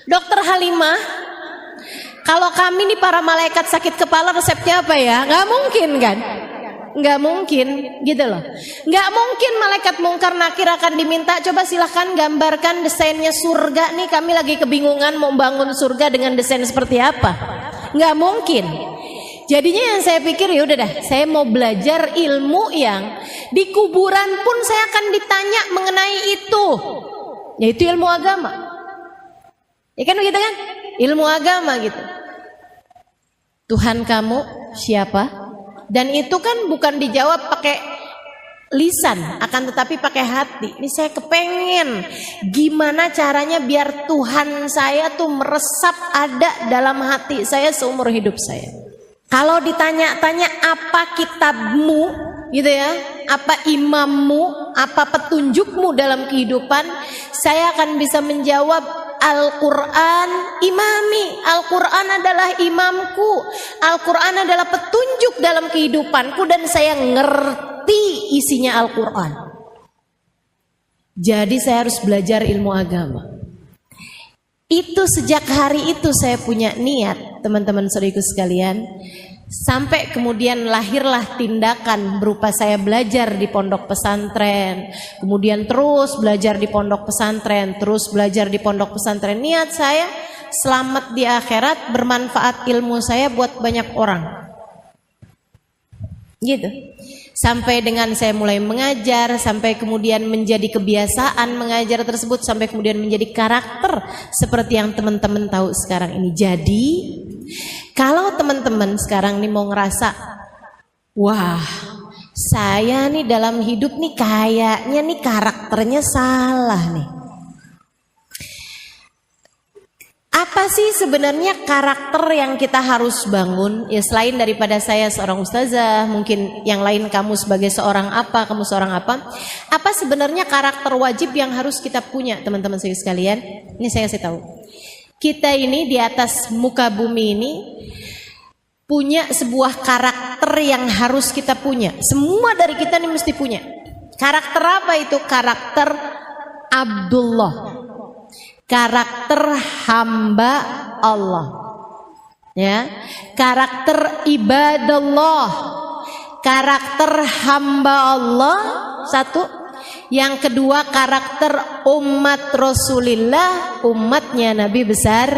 Dokter Halimah, kalau kami nih para malaikat sakit kepala resepnya apa ya? Nggak mungkin kan? Nggak mungkin gitu loh. Nggak mungkin malaikat mungkar nakir akan diminta, coba silahkan gambarkan desainnya surga nih, kami lagi kebingungan mau bangun surga dengan desain seperti apa. Nggak mungkin. Jadinya yang saya pikir ya udah dah, saya mau belajar ilmu yang di kuburan pun saya akan ditanya mengenai itu, yaitu ilmu agama. Ya kan begitu kan? Ilmu agama gitu. Tuhan kamu siapa? Dan itu kan bukan dijawab pakai lisan, akan tetapi pakai hati. Ini saya kepengen gimana caranya biar Tuhan saya tuh meresap ada dalam hati saya seumur hidup saya. Kalau ditanya-tanya apa kitabmu gitu ya, apa imammu, apa petunjukmu dalam kehidupan, saya akan bisa menjawab Al-Quran imami, Al-Quran adalah imamku, Al-Quran adalah petunjuk dalam kehidupanku, dan saya ngerti isinya Al-Quran. Jadi saya harus belajar ilmu agama. Itu sejak hari itu saya punya niat, teman-teman saudaraku sekalian. Sampai kemudian lahirlah tindakan berupa saya belajar di pondok pesantren, kemudian terus belajar di pondok pesantren, terus belajar di pondok pesantren. Niat saya selamat di akhirat, bermanfaat ilmu saya buat banyak orang. Gitu. Sampai dengan saya mulai mengajar, sampai kemudian menjadi kebiasaan mengajar tersebut, sampai kemudian menjadi karakter seperti yang teman-teman tahu sekarang ini. Jadi kalau teman-teman sekarang nih mau ngerasa, wah saya nih dalam hidup nih kayaknya nih karakternya salah nih. Apa sih sebenarnya karakter yang kita harus bangun? Ya selain daripada saya seorang ustazah, mungkin yang lain kamu sebagai seorang apa, kamu seorang apa. Apa sebenarnya karakter wajib yang harus kita punya, teman-teman saya sekalian? Ini saya kasih tahu. Kita ini di atas muka bumi ini punya sebuah karakter yang harus kita punya. Semua dari kita ini mesti punya. Karakter apa itu? Karakter Abdullah. Karakter hamba Allah, ya, karakter ibadallah, karakter hamba Allah satu, yang kedua karakter umat Rasulullah, umatnya Nabi besar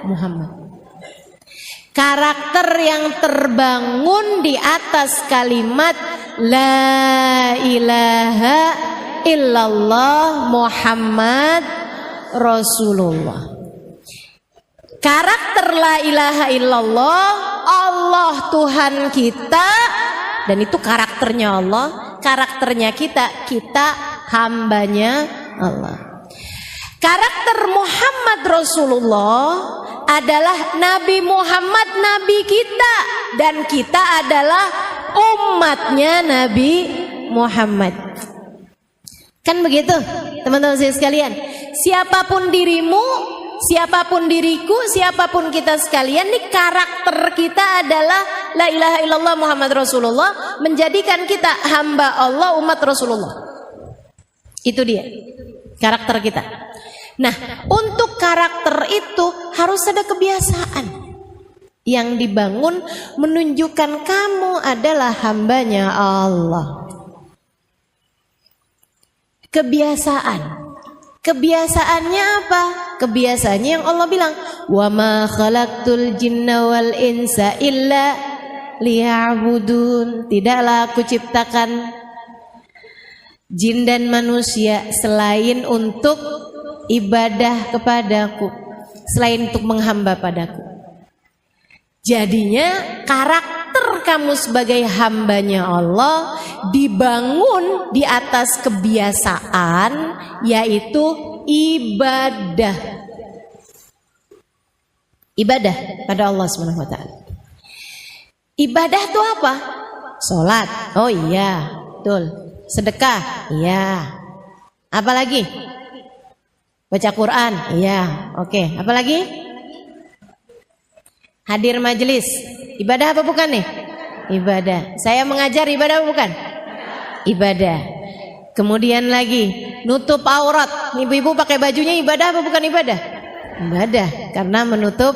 Muhammad. Karakter yang terbangun di atas kalimat La ilaha illallah Muhammad Rasulullah. Karakter la ilaha illallah, Allah Tuhan kita, dan itu karakternya Allah, karakternya kita hambanya Allah. Karakter Muhammad Rasulullah adalah Nabi Muhammad, Nabi kita, dan kita adalah umatnya Nabi Muhammad. Kan begitu teman-teman sekalian. Siapapun dirimu, siapapun diriku, siapapun kita sekalian, nih karakter kita adalah la ilaha illallah Muhammad Rasulullah, menjadikan kita hamba Allah, umat Rasulullah. Itu dia karakter kita. Nah, untuk karakter itu harus ada kebiasaan yang dibangun menunjukkan kamu adalah hambanya Allah. Kebiasaan. Kebiasaannya apa? Kebiasaannya yang Allah bilang, "Wa ma khalaqtul jinna wal insa illa liya'budun." Tidaklah aku ciptakan jin dan manusia selain untuk ibadah kepadaku, selain untuk menghamba padaku. Jadinya karakter kamu sebagai hambanya Allah dibangun di atas kebiasaan, yaitu ibadah. Ibadah pada Allah Subhanahu wa taala. Ibadah itu apa? Salat. Oh iya, betul. Sedekah. Iya. Apa lagi? Baca Quran. Iya. Oke, apa lagi? Hadir majelis. Ibadah apa bukan nih? Ibadah. Saya mengajar, ibadah apa bukan? Ibadah. Kemudian lagi nutup aurat. Ibu-ibu pakai bajunya ibadah apa bukan ibadah? Ibadah, karena menutup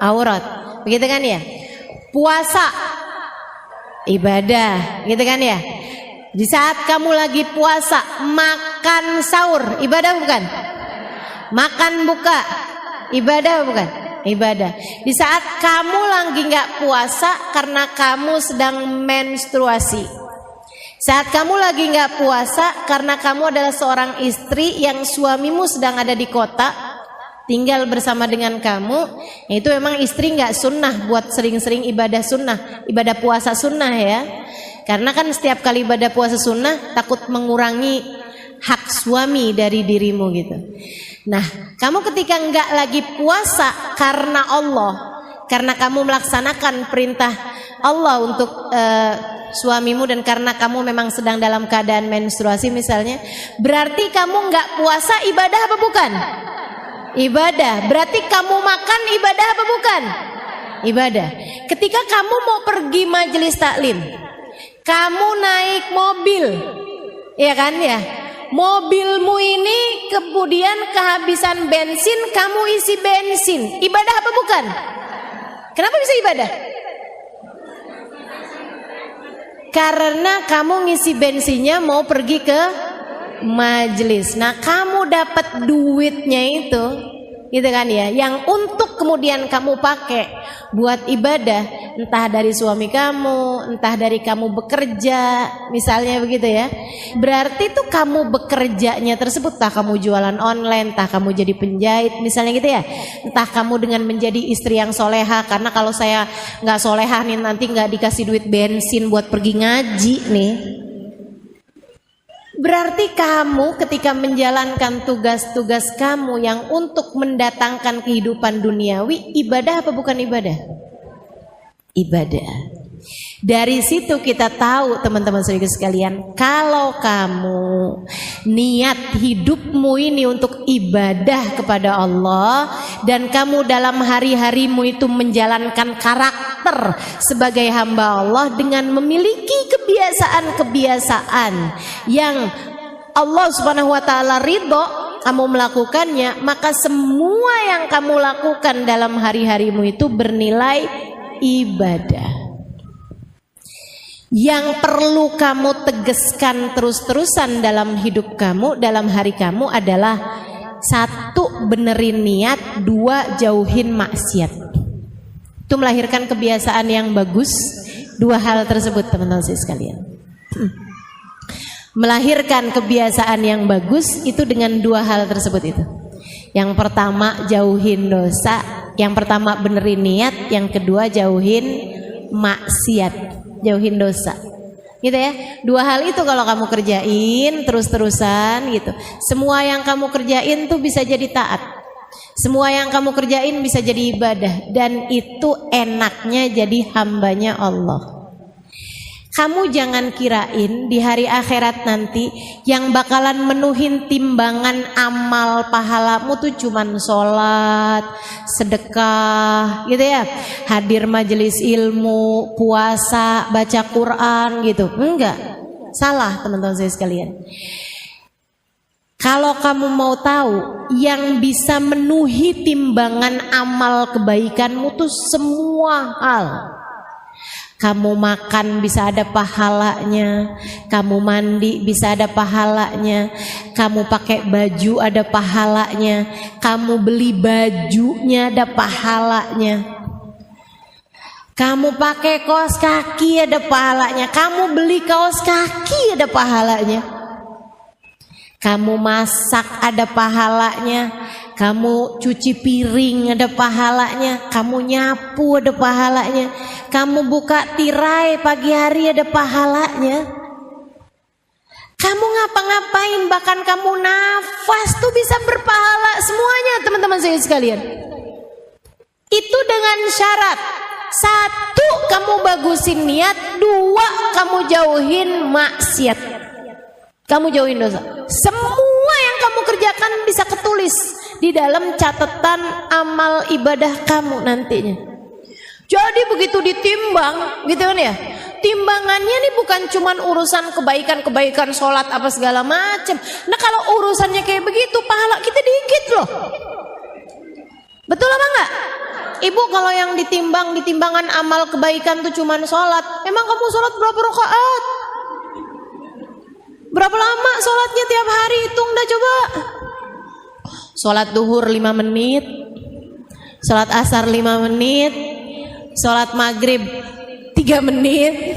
aurat. Begitu kan ya? Puasa. Ibadah, gitu kan ya? Di saat kamu lagi puasa, makan sahur, ibadah bukan? Makan buka, ibadah bukan? Ibadah. Di saat kamu lagi nggak puasa karena kamu sedang menstruasi, saat kamu lagi nggak puasa karena kamu adalah seorang istri yang suamimu sedang ada di kota, tinggal bersama dengan kamu, itu memang istri nggak sunnah buat sering-sering ibadah sunnah, ibadah puasa sunnah ya. Karena kan setiap kali ibadah puasa sunnah takut mengurangi hak suami dari dirimu gitu. Nah, kamu ketika enggak lagi puasa karena Allah, karena kamu melaksanakan perintah Allah untuk suamimu, dan karena kamu memang sedang dalam keadaan menstruasi misalnya, berarti kamu enggak puasa, ibadah apa bukan? Ibadah. Berarti kamu makan, ibadah apa bukan? Ibadah. Ketika kamu mau pergi majelis taklim, kamu naik mobil, ya kan ya? Mobilmu ini kemudian kehabisan bensin, kamu isi bensin, ibadah apa bukan? Kenapa bisa ibadah? Karena kamu ngisi bensinnya mau pergi ke majelis. Nah, kamu dapat duitnya itu, gitu kan ya, yang untuk kemudian kamu pakai buat ibadah, entah dari suami kamu, entah dari kamu bekerja, misalnya begitu ya. Berarti tuh kamu bekerjanya tersebut, entah kamu jualan online, entah kamu jadi penjahit, misalnya gitu ya, entah kamu dengan menjadi istri yang soleha, karena kalau saya nggak soleha nih nanti nggak dikasih duit bensin buat pergi ngaji nih. Berarti kamu ketika menjalankan tugas-tugas kamu yang untuk mendatangkan kehidupan duniawi, ibadah apa bukan ibadah? Ibadah. Dari situ kita tahu teman-teman saudara sekalian, kalau kamu niat hidupmu ini untuk ibadah kepada Allah, dan kamu dalam hari-harimu itu menjalankan karakter sebagai hamba Allah dengan memiliki kebiasaan-kebiasaan yang Allah Subhanahu wa taala ridho, kamu melakukannya, maka semua yang kamu lakukan dalam hari-harimu itu bernilai ibadah. Yang perlu kamu tegaskan terus-terusan dalam hidup kamu, dalam hari kamu adalah: satu, benerin niat; dua, jauhin maksiat. Itu melahirkan kebiasaan yang bagus. Dua hal tersebut teman-teman sekalian. Melahirkan kebiasaan yang bagus itu dengan dua hal tersebut itu. Yang pertama jauhin dosa, yang pertama benerin niat, yang kedua jauhin maksiat, jauhin dosa. Gitu ya. Dua hal itu kalau kamu kerjain terus-terusan gitu. Semua yang kamu kerjain tuh bisa jadi taat. Semua yang kamu kerjain bisa jadi ibadah, dan itu enaknya jadi hambanya Allah. Kamu jangan kirain di hari akhirat nanti yang bakalan menuhin timbangan amal pahalamu tuh cuman sholat, sedekah gitu ya, hadir majelis ilmu, puasa, baca Quran gitu. Enggak, salah teman-teman saya sekalian. Kalau kamu mau tahu yang bisa menuhi timbangan amal kebaikanmu tuh semua hal. Kamu makan bisa ada pahalanya, kamu mandi bisa ada pahalanya, kamu pakai baju ada pahalanya, kamu beli bajunya ada pahalanya, kamu pakai kaos kaki ada pahalanya, kamu beli kaos kaki ada pahalanya, kamu masak ada pahalanya, kamu cuci piring ada pahalanya, kamu nyapu ada pahalanya, kamu buka tirai pagi hari ada pahalanya, kamu ngapa-ngapain bahkan kamu nafas tuh bisa berpahala semuanya teman-teman saya sekalian. Itu dengan syarat, satu kamu bagusin niat, dua kamu jauhin maksiat, kamu jauhin dosa. Semua yang kamu kerjakan bisa ketulis di dalam catatan amal ibadah kamu nantinya. Jadi begitu ditimbang gitu kan ya, timbangannya nih bukan cuman urusan kebaikan-kebaikan sholat apa segala macam. Nah kalau urusannya kayak begitu pahala kita dikit loh. Betul apa enggak? Ibu kalau yang ditimbang di timbangan amal kebaikan tuh cuman sholat, emang kamu sholat berapa rakaat? Berapa lama sholatnya tiap hari? Hitung dah coba. Sholat duhur 5 menit, sholat asar 5 menit, sholat maghrib 3 menit,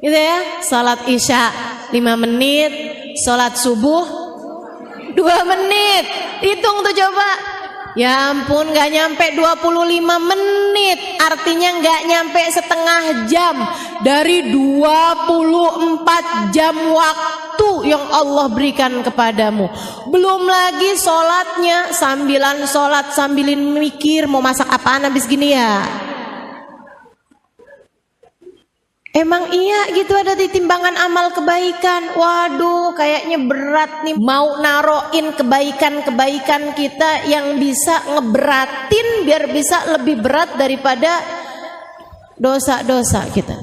gitu ya. Sholat isya 5 menit, sholat subuh 2 menit. Hitung tuh coba. Ya ampun, gak nyampe 25 menit. Artinya gak nyampe setengah jam dari 24 jam waktu yang Allah berikan kepadamu. Belum lagi sholatnya, sambilan sholat sambilin mikir mau masak apaan habis gini ya. Emang iya gitu ada di timbangan amal kebaikan. Waduh kayaknya berat nih mau naroin kebaikan-kebaikan kita yang bisa ngeberatin biar bisa lebih berat daripada dosa-dosa kita.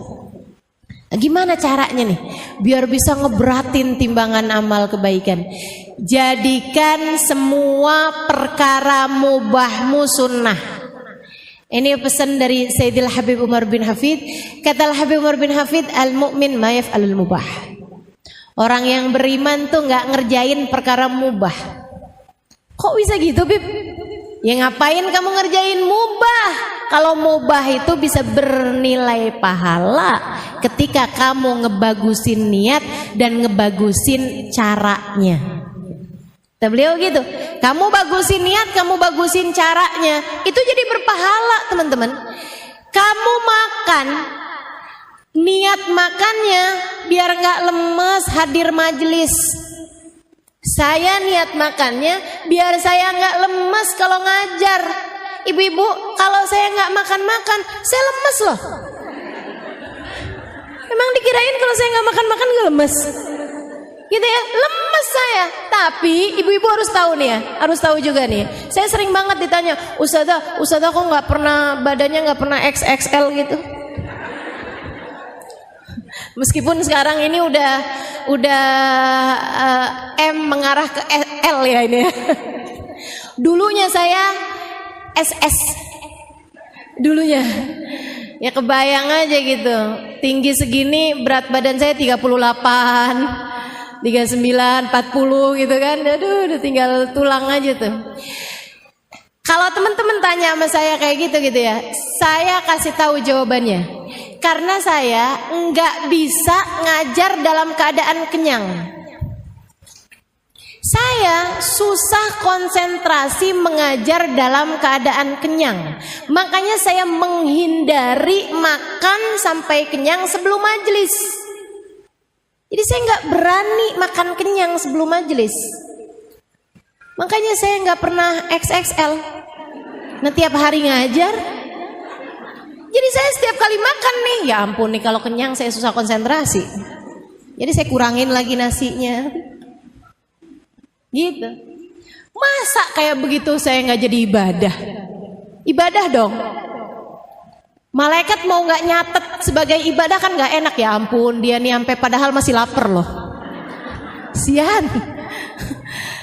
Nah, gimana caranya nih biar bisa ngeberatin timbangan amal kebaikan? Jadikan semua perkara mubahmu sunnah. Ini pesan dari Sayyidil Habib Umar bin Hafid. Kata Habib Umar bin Hafid, al-mu'min ma yaf'alul mubah. Orang yang beriman tuh gak ngerjain perkara mubah. Kok bisa gitu Bib? Ya ngapain kamu ngerjain mubah? Kalau mubah itu bisa bernilai pahala ketika kamu ngebagusin niat dan ngebagusin caranya. Beliau gitu, kamu bagusin niat, kamu bagusin caranya, itu jadi berpahala teman-teman. Kamu makan, niat makannya biar gak lemes hadir majelis. Saya niat makannya biar saya gak lemes kalau ngajar. Ibu-ibu, kalau saya gak makan-makan, saya lemes loh. Emang dikirain kalau saya gak makan-makan gak lemes? Gitu ya, lemes saya. Tapi ibu-ibu harus tahu nih ya, harus tahu juga nih. Saya sering banget ditanya, Ustazah kok nggak pernah badannya nggak pernah XXL gitu. Meskipun sekarang ini udah M mengarah ke L ya ini. Dulunya saya SS. Dulunya. Ya kebayang aja gitu. Tinggi segini, berat badan saya 38. 39, 40 gitu kan. Aduh udah tinggal tulang aja tuh. Kalau teman-teman tanya sama saya kayak gitu ya, saya kasih tahu jawabannya. Karena saya nggak bisa ngajar dalam keadaan kenyang. Saya susah konsentrasi mengajar dalam keadaan kenyang. Makanya saya menghindari makan sampai kenyang sebelum majelis. Jadi saya nggak berani makan kenyang sebelum majelis. Makanya saya nggak pernah XXL. Nah tiap hari ngajar. Jadi saya setiap kali makan nih, ya ampun nih kalau kenyang saya susah konsentrasi. Jadi saya kurangin lagi nasinya. Gitu. Masa kayak begitu saya nggak jadi ibadah? Ibadah dong. Malaikat mau nggak nyatet sebagai ibadah kan nggak enak, ya ampun dia nih sampai padahal masih lapar loh. Sian.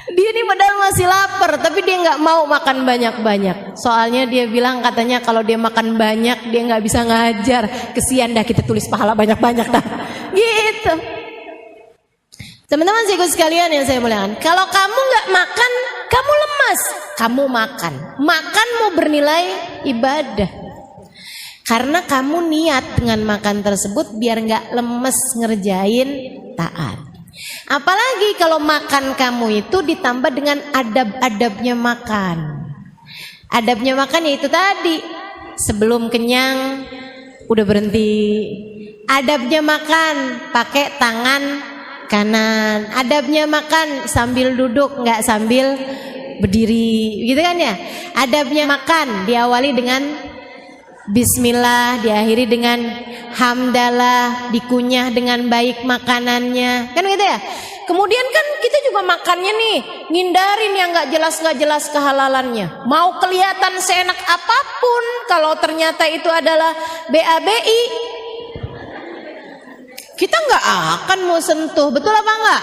Dia nih padahal masih lapar tapi dia nggak mau makan banyak-banyak. Soalnya dia bilang katanya kalau dia makan banyak dia nggak bisa ngajar. Kesian dah kita tulis pahala banyak-banyak dah. Gitu. Teman-teman cikgu sekalian yang saya muliakan, kalau kamu nggak makan, kamu lemas. Kamu makan, makanmu bernilai ibadah. Karena kamu niat dengan makan tersebut biar nggak lemes ngerjain taat. Apalagi kalau makan kamu itu ditambah dengan adab-adabnya makan. Adabnya makan yaitu tadi, sebelum kenyang udah berhenti. Adabnya makan pakai tangan kanan. Adabnya makan sambil duduk, nggak sambil berdiri, gitu kan ya. Adabnya makan diawali dengan bismillah, diakhiri dengan hamdalah, dikunyah dengan baik makanannya, kan gitu ya. Kemudian kan kita juga makannya nih ngindarin yang nggak jelas kehalalannya. Mau kelihatan seenak apapun, kalau ternyata itu adalah BABI, kita nggak akan mau sentuh, betul apa enggak?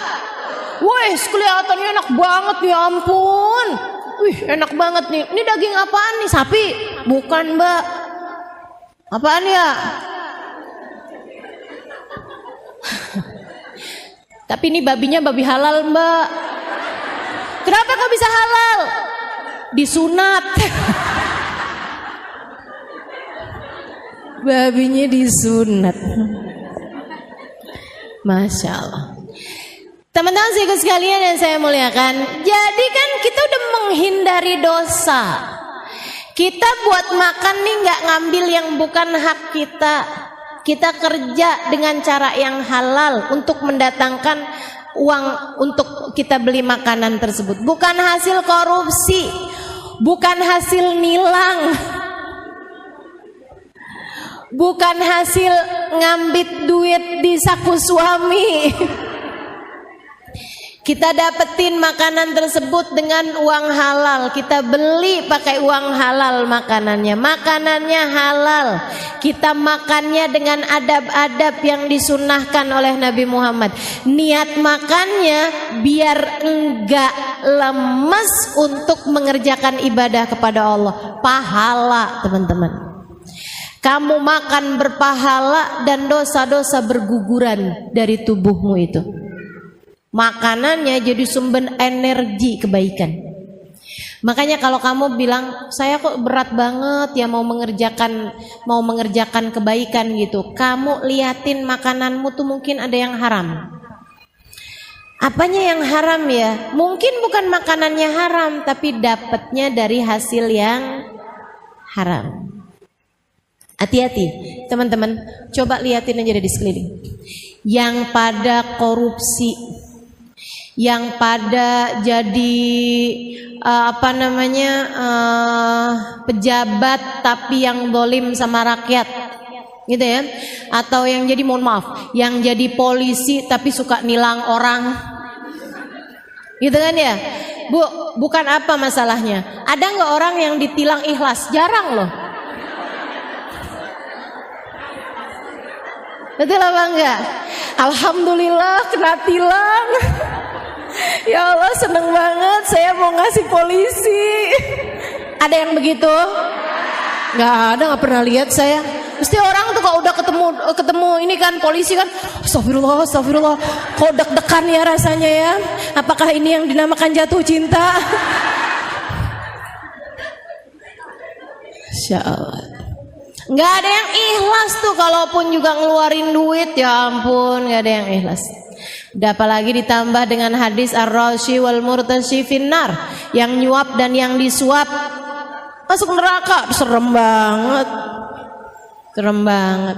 Wih, kelihatannya enak banget, ya ampun. Wih, enak banget nih. Ini daging apaan nih? Sapi? Bukan, Mbak. Apaan ya? Tapi ini babinya babi halal, Mbak. Kenapa kok bisa halal? Disunat. Babinya disunat. Masya Allah. Teman-teman cikgu sekalian yang saya muliakan, jadi kan kita udah menghindari dosa. Kita buat makan nih nggak ngambil yang bukan hak kita. Kita kerja dengan cara yang halal untuk mendatangkan uang untuk kita beli makanan tersebut. Bukan hasil korupsi, bukan hasil nilang, bukan hasil ngambit duit di saku suami. Kita dapetin makanan tersebut dengan uang halal. Kita beli pakai uang halal makanannya. Makanannya halal. Kita makannya dengan adab-adab yang disunahkan oleh Nabi Muhammad. Niat makannya biar enggak lemes untuk mengerjakan ibadah kepada Allah. Pahala, teman-teman. Kamu makan berpahala dan dosa-dosa berguguran dari tubuhmu itu. Makanannya jadi sumber energi kebaikan. Makanya kalau kamu bilang saya kok berat banget ya mau mengerjakan kebaikan gitu, kamu liatin makananmu tuh mungkin ada yang haram. Apanya yang haram ya? Mungkin bukan makanannya haram, tapi dapatnya dari hasil yang haram. Hati-hati teman-teman, coba liatin aja di sekeliling. Yang pada korupsi, yang pada jadi pejabat tapi yang dolim sama rakyat, gitu ya. Atau yang jadi, mohon maaf, yang jadi polisi tapi suka nilang orang, gitu kan ya. Bu, bukan apa masalahnya? Ada nggak orang yang ditilang ikhlas? Jarang loh. Betul apa enggak? Alhamdulillah kena tilang. Ya Allah, seneng banget, saya mau ngasih polisi. Ada yang begitu? Nggak ada, nggak pernah lihat saya. Mesti orang tuh kalau udah ketemu ini kan polisi kan, astagfirullah, kok deg-degan ya rasanya ya. Apakah ini yang dinamakan jatuh cinta? Masya Allah. Nggak ada yang ikhlas tuh, kalaupun juga ngeluarin duit, ya ampun, nggak ada yang ikhlas. Udah apalagi ditambah dengan hadis ar-rashi wal murtashi finnar, yang nyuap dan yang disuap masuk neraka. Serem banget, serem banget.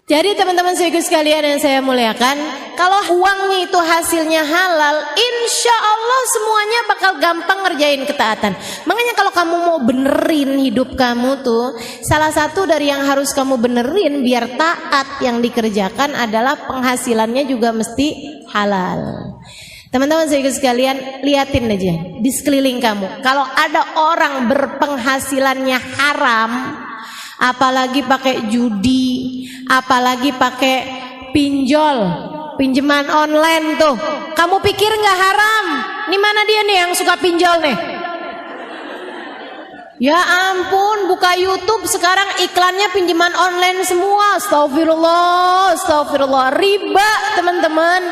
Jadi teman-teman sekalian yang saya muliakan, kalau uangnya itu hasilnya halal, insya Allah semuanya bakal gampang ngerjain ketaatan. Makanya kalau kamu mau benerin hidup kamu tuh, salah satu dari yang harus kamu benerin biar taat yang dikerjakan adalah penghasilannya juga mesti halal. Teman-teman sekalian, liatin aja di sekeliling kamu. Kalau ada orang berpenghasilannya haram, apalagi pakai judi, apalagi pakai pinjol, pinjaman online tuh, kamu pikir nggak haram? Ini mana dia nih yang suka pinjol nih? Ya ampun, buka YouTube sekarang iklannya pinjaman online semua. Astagfirullah, astagfirullah. Riba teman-teman.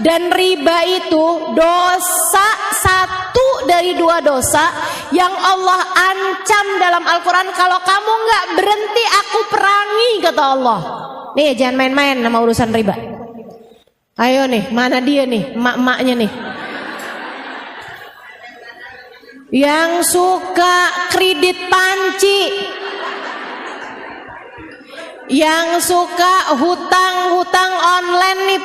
Dan riba itu dosa, satu dari dua dosa yang Allah ancam dalam Al-Quran. Kalau kamu nggak berhenti, aku perangi, kata Allah. Nih jangan main-main sama urusan riba. Ayo nih, mana dia nih, emak-emaknya nih, yang suka kredit panci, yang suka hutang-hutang online nih,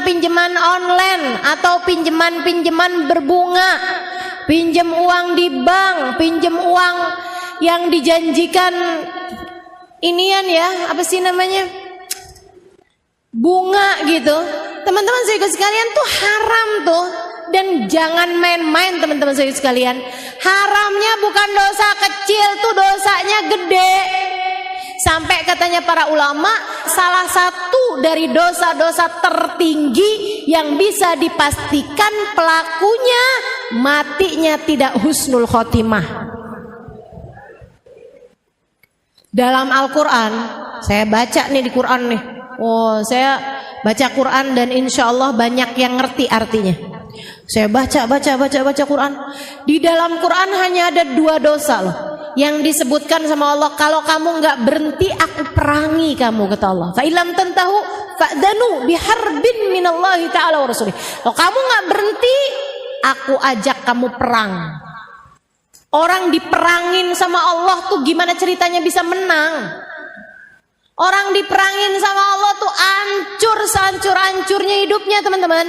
pinjaman online atau pinjaman berbunga, pinjam uang di bank, pinjam uang yang dijanjikan inian ya, apa sih namanya, bunga gitu. Teman-teman saya sekalian tuh haram tuh. Dan jangan main-main teman-teman saya sekalian. Haramnya bukan dosa kecil, tuh dosanya gede. Sampai katanya para ulama, salah satu dari dosa-dosa tertinggi yang bisa dipastikan pelakunya matinya tidak husnul khotimah. Dalam Al-Quran, saya baca nih di Quran nih. Oh, saya baca Quran dan insya Allah banyak yang ngerti artinya. Saya baca Quran. Di dalam Quran hanya ada dua dosa loh yang disebutkan sama Allah. Kalau kamu nggak berhenti, aku perangi kamu, kata Allah. Fa ilam tantahu fa'danu biharbin minallahi ta'ala wa rasulih. Kalau kamu nggak berhenti, aku ajak kamu perang. Orang diperangin sama Allah tuh gimana ceritanya bisa menang? Orang diperangin sama Allah tuh hancur sehancur-hancurnya hidupnya teman-teman.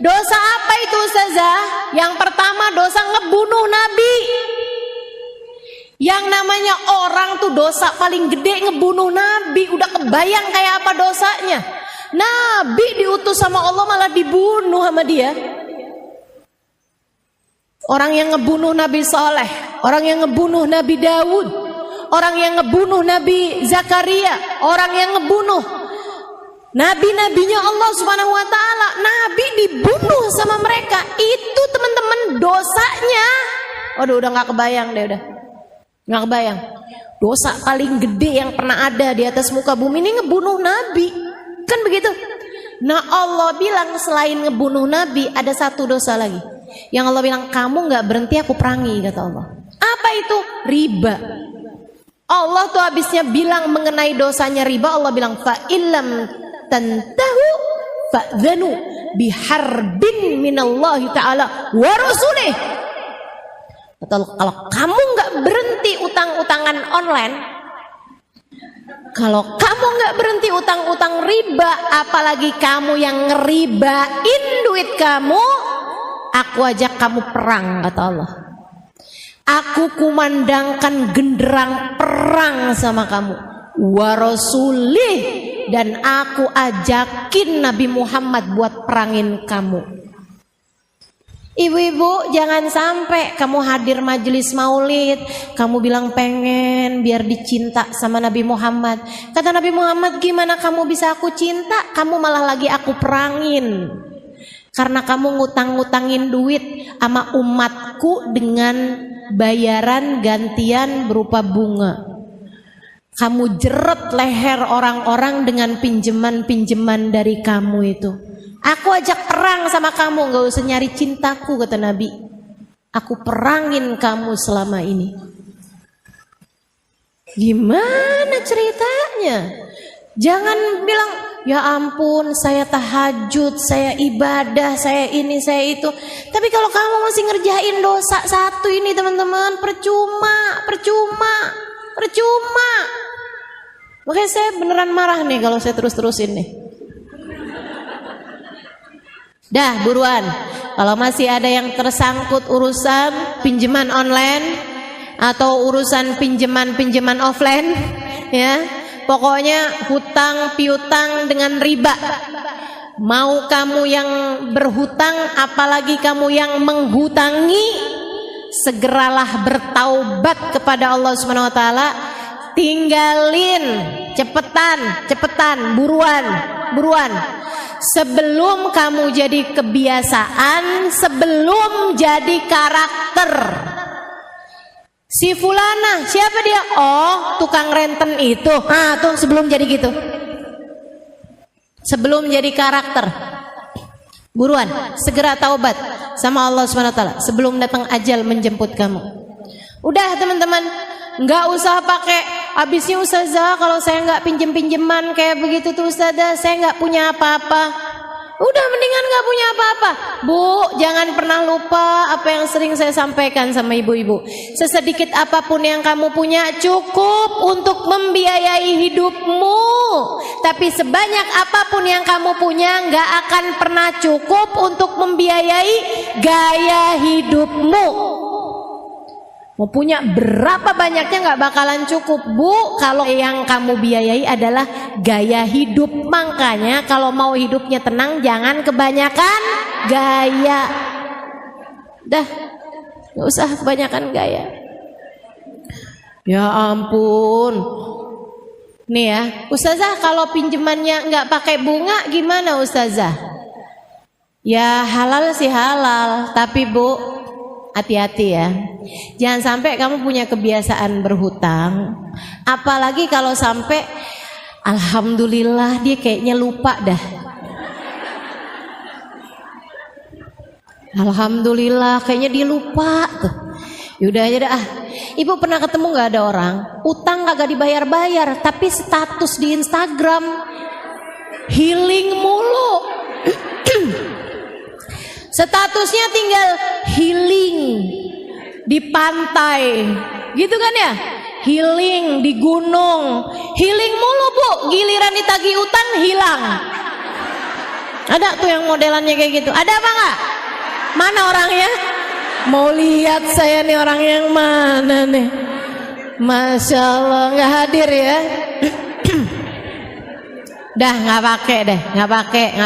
Dosa apa itu Ustazah? Yang pertama dosa ngebunuh Nabi. Yang namanya orang tuh dosa paling gede ngebunuh Nabi. Udah kebayang kayak apa dosanya? Nabi diutus sama Allah malah dibunuh sama dia. Orang yang ngebunuh Nabi Saleh, orang yang ngebunuh Nabi Daud, orang yang ngebunuh Nabi Zakaria, orang yang ngebunuh nabi-nabinya Allah Subhanahu wa taala, nabi dibunuh sama mereka. Itu teman-teman dosanya. Waduh, udah nggak kebayang deh, udah nggak kebayang. Dosa paling gede yang pernah ada di atas muka bumi ini ngebunuh nabi, kan begitu. Nah Allah bilang selain ngebunuh nabi ada satu dosa lagi yang Allah bilang kamu nggak berhenti aku perangi, kata Allah. Apa itu? Riba. Allah tuh habisnya bilang mengenai dosanya riba, Allah bilang fa illam tantahu fa'dhanu biharbin minallahi ta'ala wa rasulih. Kalau kamu nggak berhenti utang-utangan online, kalau kamu nggak berhenti utang-utang riba, apalagi kamu yang ngeribain duit kamu, aku ajak kamu perang, kata Allah. Aku kumandangkan genderang perang sama kamu, wa rasulih, dan aku ajakin Nabi Muhammad buat perangin kamu. Ibu-ibu, jangan sampai kamu hadir majelis maulid, kamu bilang pengen biar dicinta sama Nabi Muhammad. Kata Nabi Muhammad, gimana kamu bisa aku cinta? Kamu malah lagi aku perangin. Karena kamu ngutang-ngutangin duit sama umatku dengan bayaran gantian berupa bunga. Kamu jeret leher orang-orang dengan pinjaman-pinjaman dari kamu itu. Aku ajak perang sama kamu, gak usah nyari cintaku, kata Nabi. Aku perangin kamu selama ini. Gimana ceritanya? Jangan bilang, ya ampun saya tahajud, saya ibadah, saya ini, saya itu. Tapi kalau kamu masih ngerjain dosa satu ini teman-teman, percuma. Makanya saya beneran marah nih kalau saya terus-terusin nih. Dah buruan, kalau masih ada yang tersangkut urusan pinjaman online atau urusan pinjaman offline, ya pokoknya hutang piutang dengan riba. Mau kamu yang berhutang, apalagi kamu yang menghutangi, segeralah bertaubat kepada Allah Subhanahu wa taala. Tinggalin, cepetan, buruan. Sebelum kamu jadi kebiasaan, sebelum jadi karakter. Si fulana, siapa dia? Oh, tukang renten itu. Ah, tuh sebelum jadi gitu. Sebelum jadi karakter. Buruan, segera taubat sama Allah Subhanahu wa taala sebelum datang ajal menjemput kamu. Udah teman-teman, nggak usah pakai habisnya ustazah kalau saya nggak pinjem-pinjeman kayak begitu tuh ustazah, saya nggak punya apa-apa. Udah mendingan gak punya apa-apa. Bu, jangan pernah lupa apa yang sering saya sampaikan sama ibu-ibu. Sesedikit apapun yang kamu punya cukup untuk membiayai hidupmu. Tapi sebanyak apapun yang kamu punya gak akan pernah cukup untuk membiayai gaya hidupmu. Mau punya berapa banyaknya gak bakalan cukup, Bu, kalau yang kamu biayai adalah gaya hidup. Makanya kalau mau hidupnya tenang, jangan kebanyakan gaya. Dah, gak usah kebanyakan gaya. Ya ampun. Nih ya, ustazah kalau pinjemannya gak pakai bunga gimana ustazah? Ya halal sih halal, tapi Bu, hati-hati ya, jangan sampai kamu punya kebiasaan berhutang. Apalagi kalau sampai alhamdulillah dia kayaknya lupa dah. Alhamdulillah kayaknya dia lupa tuh. Yaudah aja dah. Ibu pernah ketemu gak ada orang utang kagak dibayar-bayar, tapi status di Instagram healing mulu. Statusnya tinggal healing di pantai, gitu kan ya? Healing di gunung, healing mulu Bu. Giliran ditagih utang hilang. Ada tuh yang modelannya kayak gitu. Ada apa nggak? Mana orangnya? Mau lihat saya nih orang yang mana nih? Masya Allah nggak hadir ya. Dah nggak pakai deh, nggak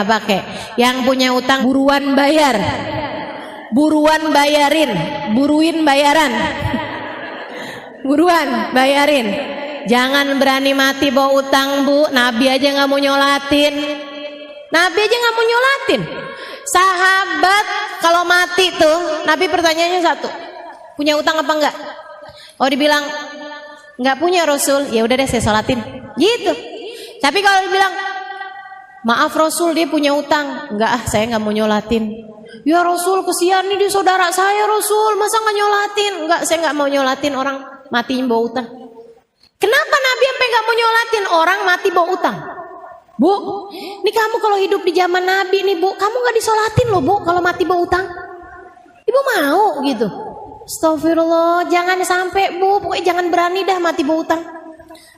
pakai. Yang punya utang buruan bayar, buruin bayaran, buruan bayarin. Jangan berani mati bawa utang Bu. Nabi aja nggak mau nyolatin. Sahabat kalau mati tuh, Nabi pertanyaannya satu, punya utang apa enggak? Oh dibilang nggak punya Rasul, ya udah deh saya sholatin, gitu. Tapi kalau dibilang maaf Rasul dia punya utang, enggak saya nggak mau nyolatin. Ya Rasul kesian nih dia saudara saya Rasul, masa nggak nyolatin? Enggak saya nggak mau nyolatin orang mati bawa utang. Kenapa Nabi sampai nggak mau nyolatin orang mati bawa utang? Bu, ini kamu kalau hidup di zaman Nabi nih Bu, kamu nggak disolatin loh Bu kalau mati bawa utang. Ibu mau gitu? Astagfirullah, jangan sampai Bu, pokoknya jangan berani dah mati bawa utang.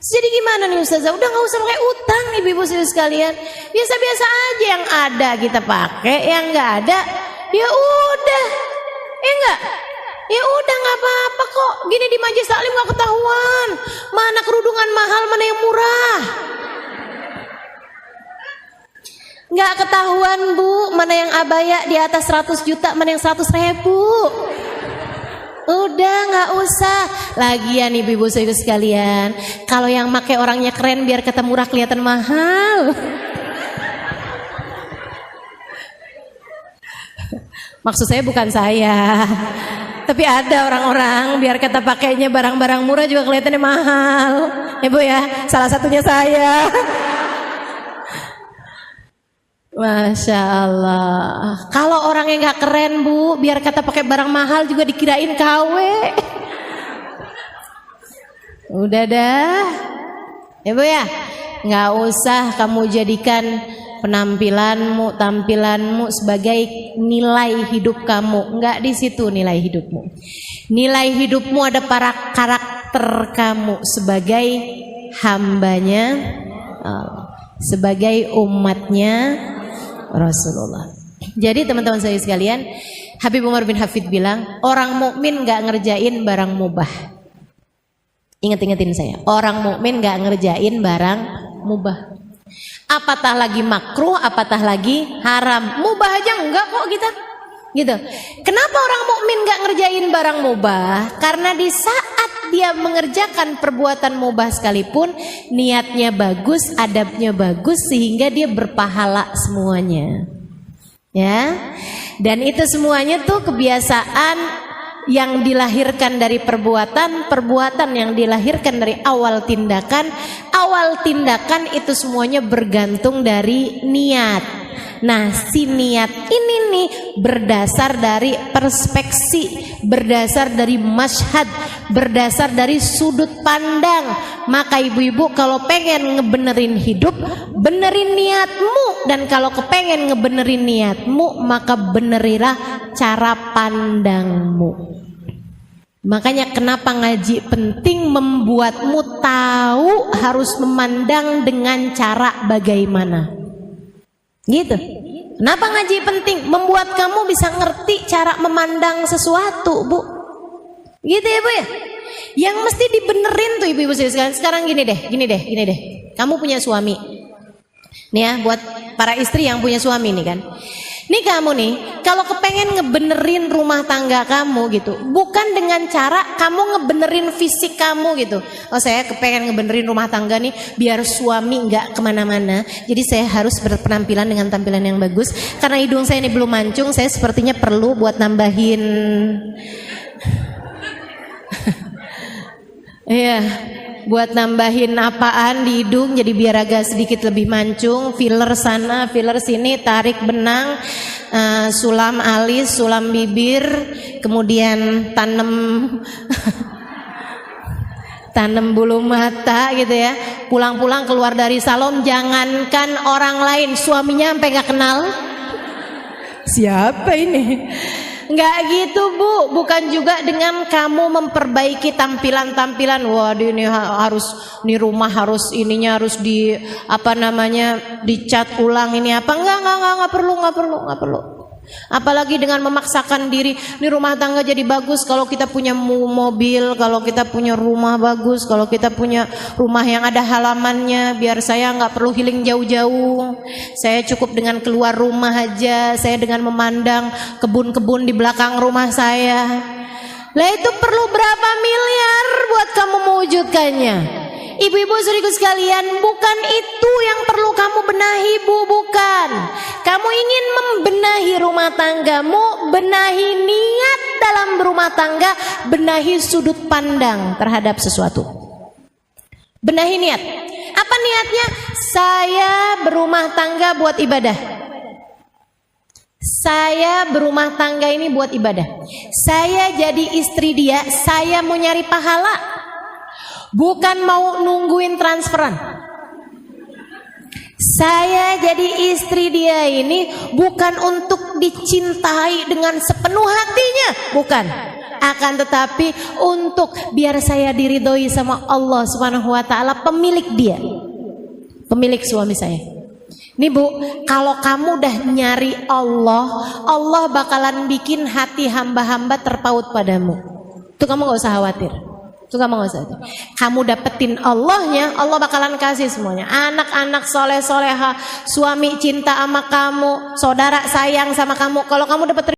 Jadi gimana nih Ustazah? Udah gak usah pakai utang nih ibu-ibu sekalian. Biasa-biasa aja, yang ada kita pakai, yang gak ada ya udah. Enggak? Ya udah gak apa-apa kok. Gini di majelis taklim gak ketahuan mana kerudungan mahal, mana yang murah. Gak ketahuan Bu, mana yang abaya di atas 100 juta, mana yang 100.000. Udah gak usah. Lagian ibu-ibu sekalian, kalau yang make orangnya keren biar kata murah kelihatan mahal. Maksud saya bukan saya, tapi ada orang-orang biar kata pakainya barang-barang murah juga kelihatannya mahal. Ya Bu ya, salah satunya saya. Masya Allah. Kalau orang yang gak keren Bu, biar kata pakai barang mahal juga dikirain KW. Udah dah. Ya Bu ya, nggak usah kamu jadikan tampilanmu sebagai nilai hidup kamu. Nggak di situ nilai hidupmu. Nilai hidupmu ada para karakter kamu sebagai hambanya Allah, sebagai umatnya Rasulullah. Jadi teman-teman saya sekalian, Habib Umar bin Hafid bilang, orang mukmin nggak ngerjain barang mubah. Ingat-ingatin saya, orang mukmin nggak ngerjain barang mubah. Apatah lagi makruh, apatah lagi haram. Mubah aja enggak kok kita. Gitu. Kenapa orang mukmin nggak ngerjain barang mubah? Karena di saat dia mengerjakan perbuatan mubah sekalipun, niatnya bagus, adabnya bagus, sehingga dia berpahala semuanya. Ya. Dan itu semuanya tuh kebiasaan yang dilahirkan dari perbuatan yang dilahirkan dari awal tindakan itu semuanya bergantung dari niat. Nah, si niat ini nih berdasar dari perspeksi, berdasar dari masyhad, berdasar dari sudut pandang. Maka ibu-ibu kalau pengen ngebenerin hidup, benerin niatmu. Dan kalau kepengen ngebenerin niatmu, maka benerilah cara pandangmu. Makanya kenapa ngaji penting, membuatmu tahu harus memandang dengan cara bagaimana. Gitu. Kenapa ngaji penting? Membuat kamu bisa ngerti cara memandang sesuatu, Bu. Gitu ya, Bu ya? Yang mesti dibenerin tuh ibu-ibu sekalian. Sekarang gini deh. Kamu punya suami. Nih ya, buat para istri yang punya suami nih kan. Nih kamu nih, kalau kepengen ngebenerin rumah tangga kamu gitu, bukan dengan cara kamu ngebenerin fisik kamu gitu. Oh, saya kepengen ngebenerin rumah tangga nih biar suami nggak kemana-mana. Jadi saya harus berpenampilan dengan tampilan yang bagus. Karena hidung saya ini belum mancung, saya sepertinya perlu buat nambahin. Iya. Buat nambahin apaan di hidung jadi biar agak sedikit lebih mancung, filler sana, filler sini, tarik benang, sulam alis, sulam bibir, kemudian tanam bulu mata gitu ya. Pulang-pulang keluar dari salon, jangankan orang lain, suaminya sampai nggak kenal. Siapa ini? Enggak gitu, Bu. Bukan juga dengan kamu memperbaiki tampilan-tampilan. Waduh, ini harus, ini rumah harus ininya harus di dicat ulang ini apa? Enggak perlu. Apalagi dengan memaksakan diri, ini rumah tangga jadi bagus kalau kita punya mobil, kalau kita punya rumah bagus, kalau kita punya rumah yang ada halamannya, biar saya nggak perlu healing jauh-jauh, saya cukup dengan keluar rumah aja, saya dengan memandang kebun-kebun di belakang rumah saya. Lah itu perlu berapa miliar buat kamu mewujudkannya? Ibu-ibu saudariku sekalian, bukan itu yang perlu kamu benahi, Bu, bukan. Kamu ingin membenahi rumah tanggamu, benahi niat dalam berumah tangga, benahi sudut pandang terhadap sesuatu. Benahi niat. Apa niatnya? Saya berumah tangga buat ibadah. Saya berumah tangga ini buat ibadah. Saya jadi istri dia, saya mau nyari pahala. Bukan mau nungguin transferan. Saya jadi istri dia ini bukan untuk dicintai dengan sepenuh hatinya, bukan. Akan tetapi untuk biar saya diridhoi sama Allah Subhanahu wa taala, pemilik dia. Pemilik suami saya. Nih Bu, kalau kamu udah nyari Allah, Allah bakalan bikin hati hamba-hamba terpaut padamu. Itu kamu gak usah khawatir. Itu kamu gak usah. Kamu dapetin Allahnya, Allah bakalan kasih semuanya. Anak-anak soleh-soleha, suami cinta sama kamu, saudara sayang sama kamu. Kalau kamu dapet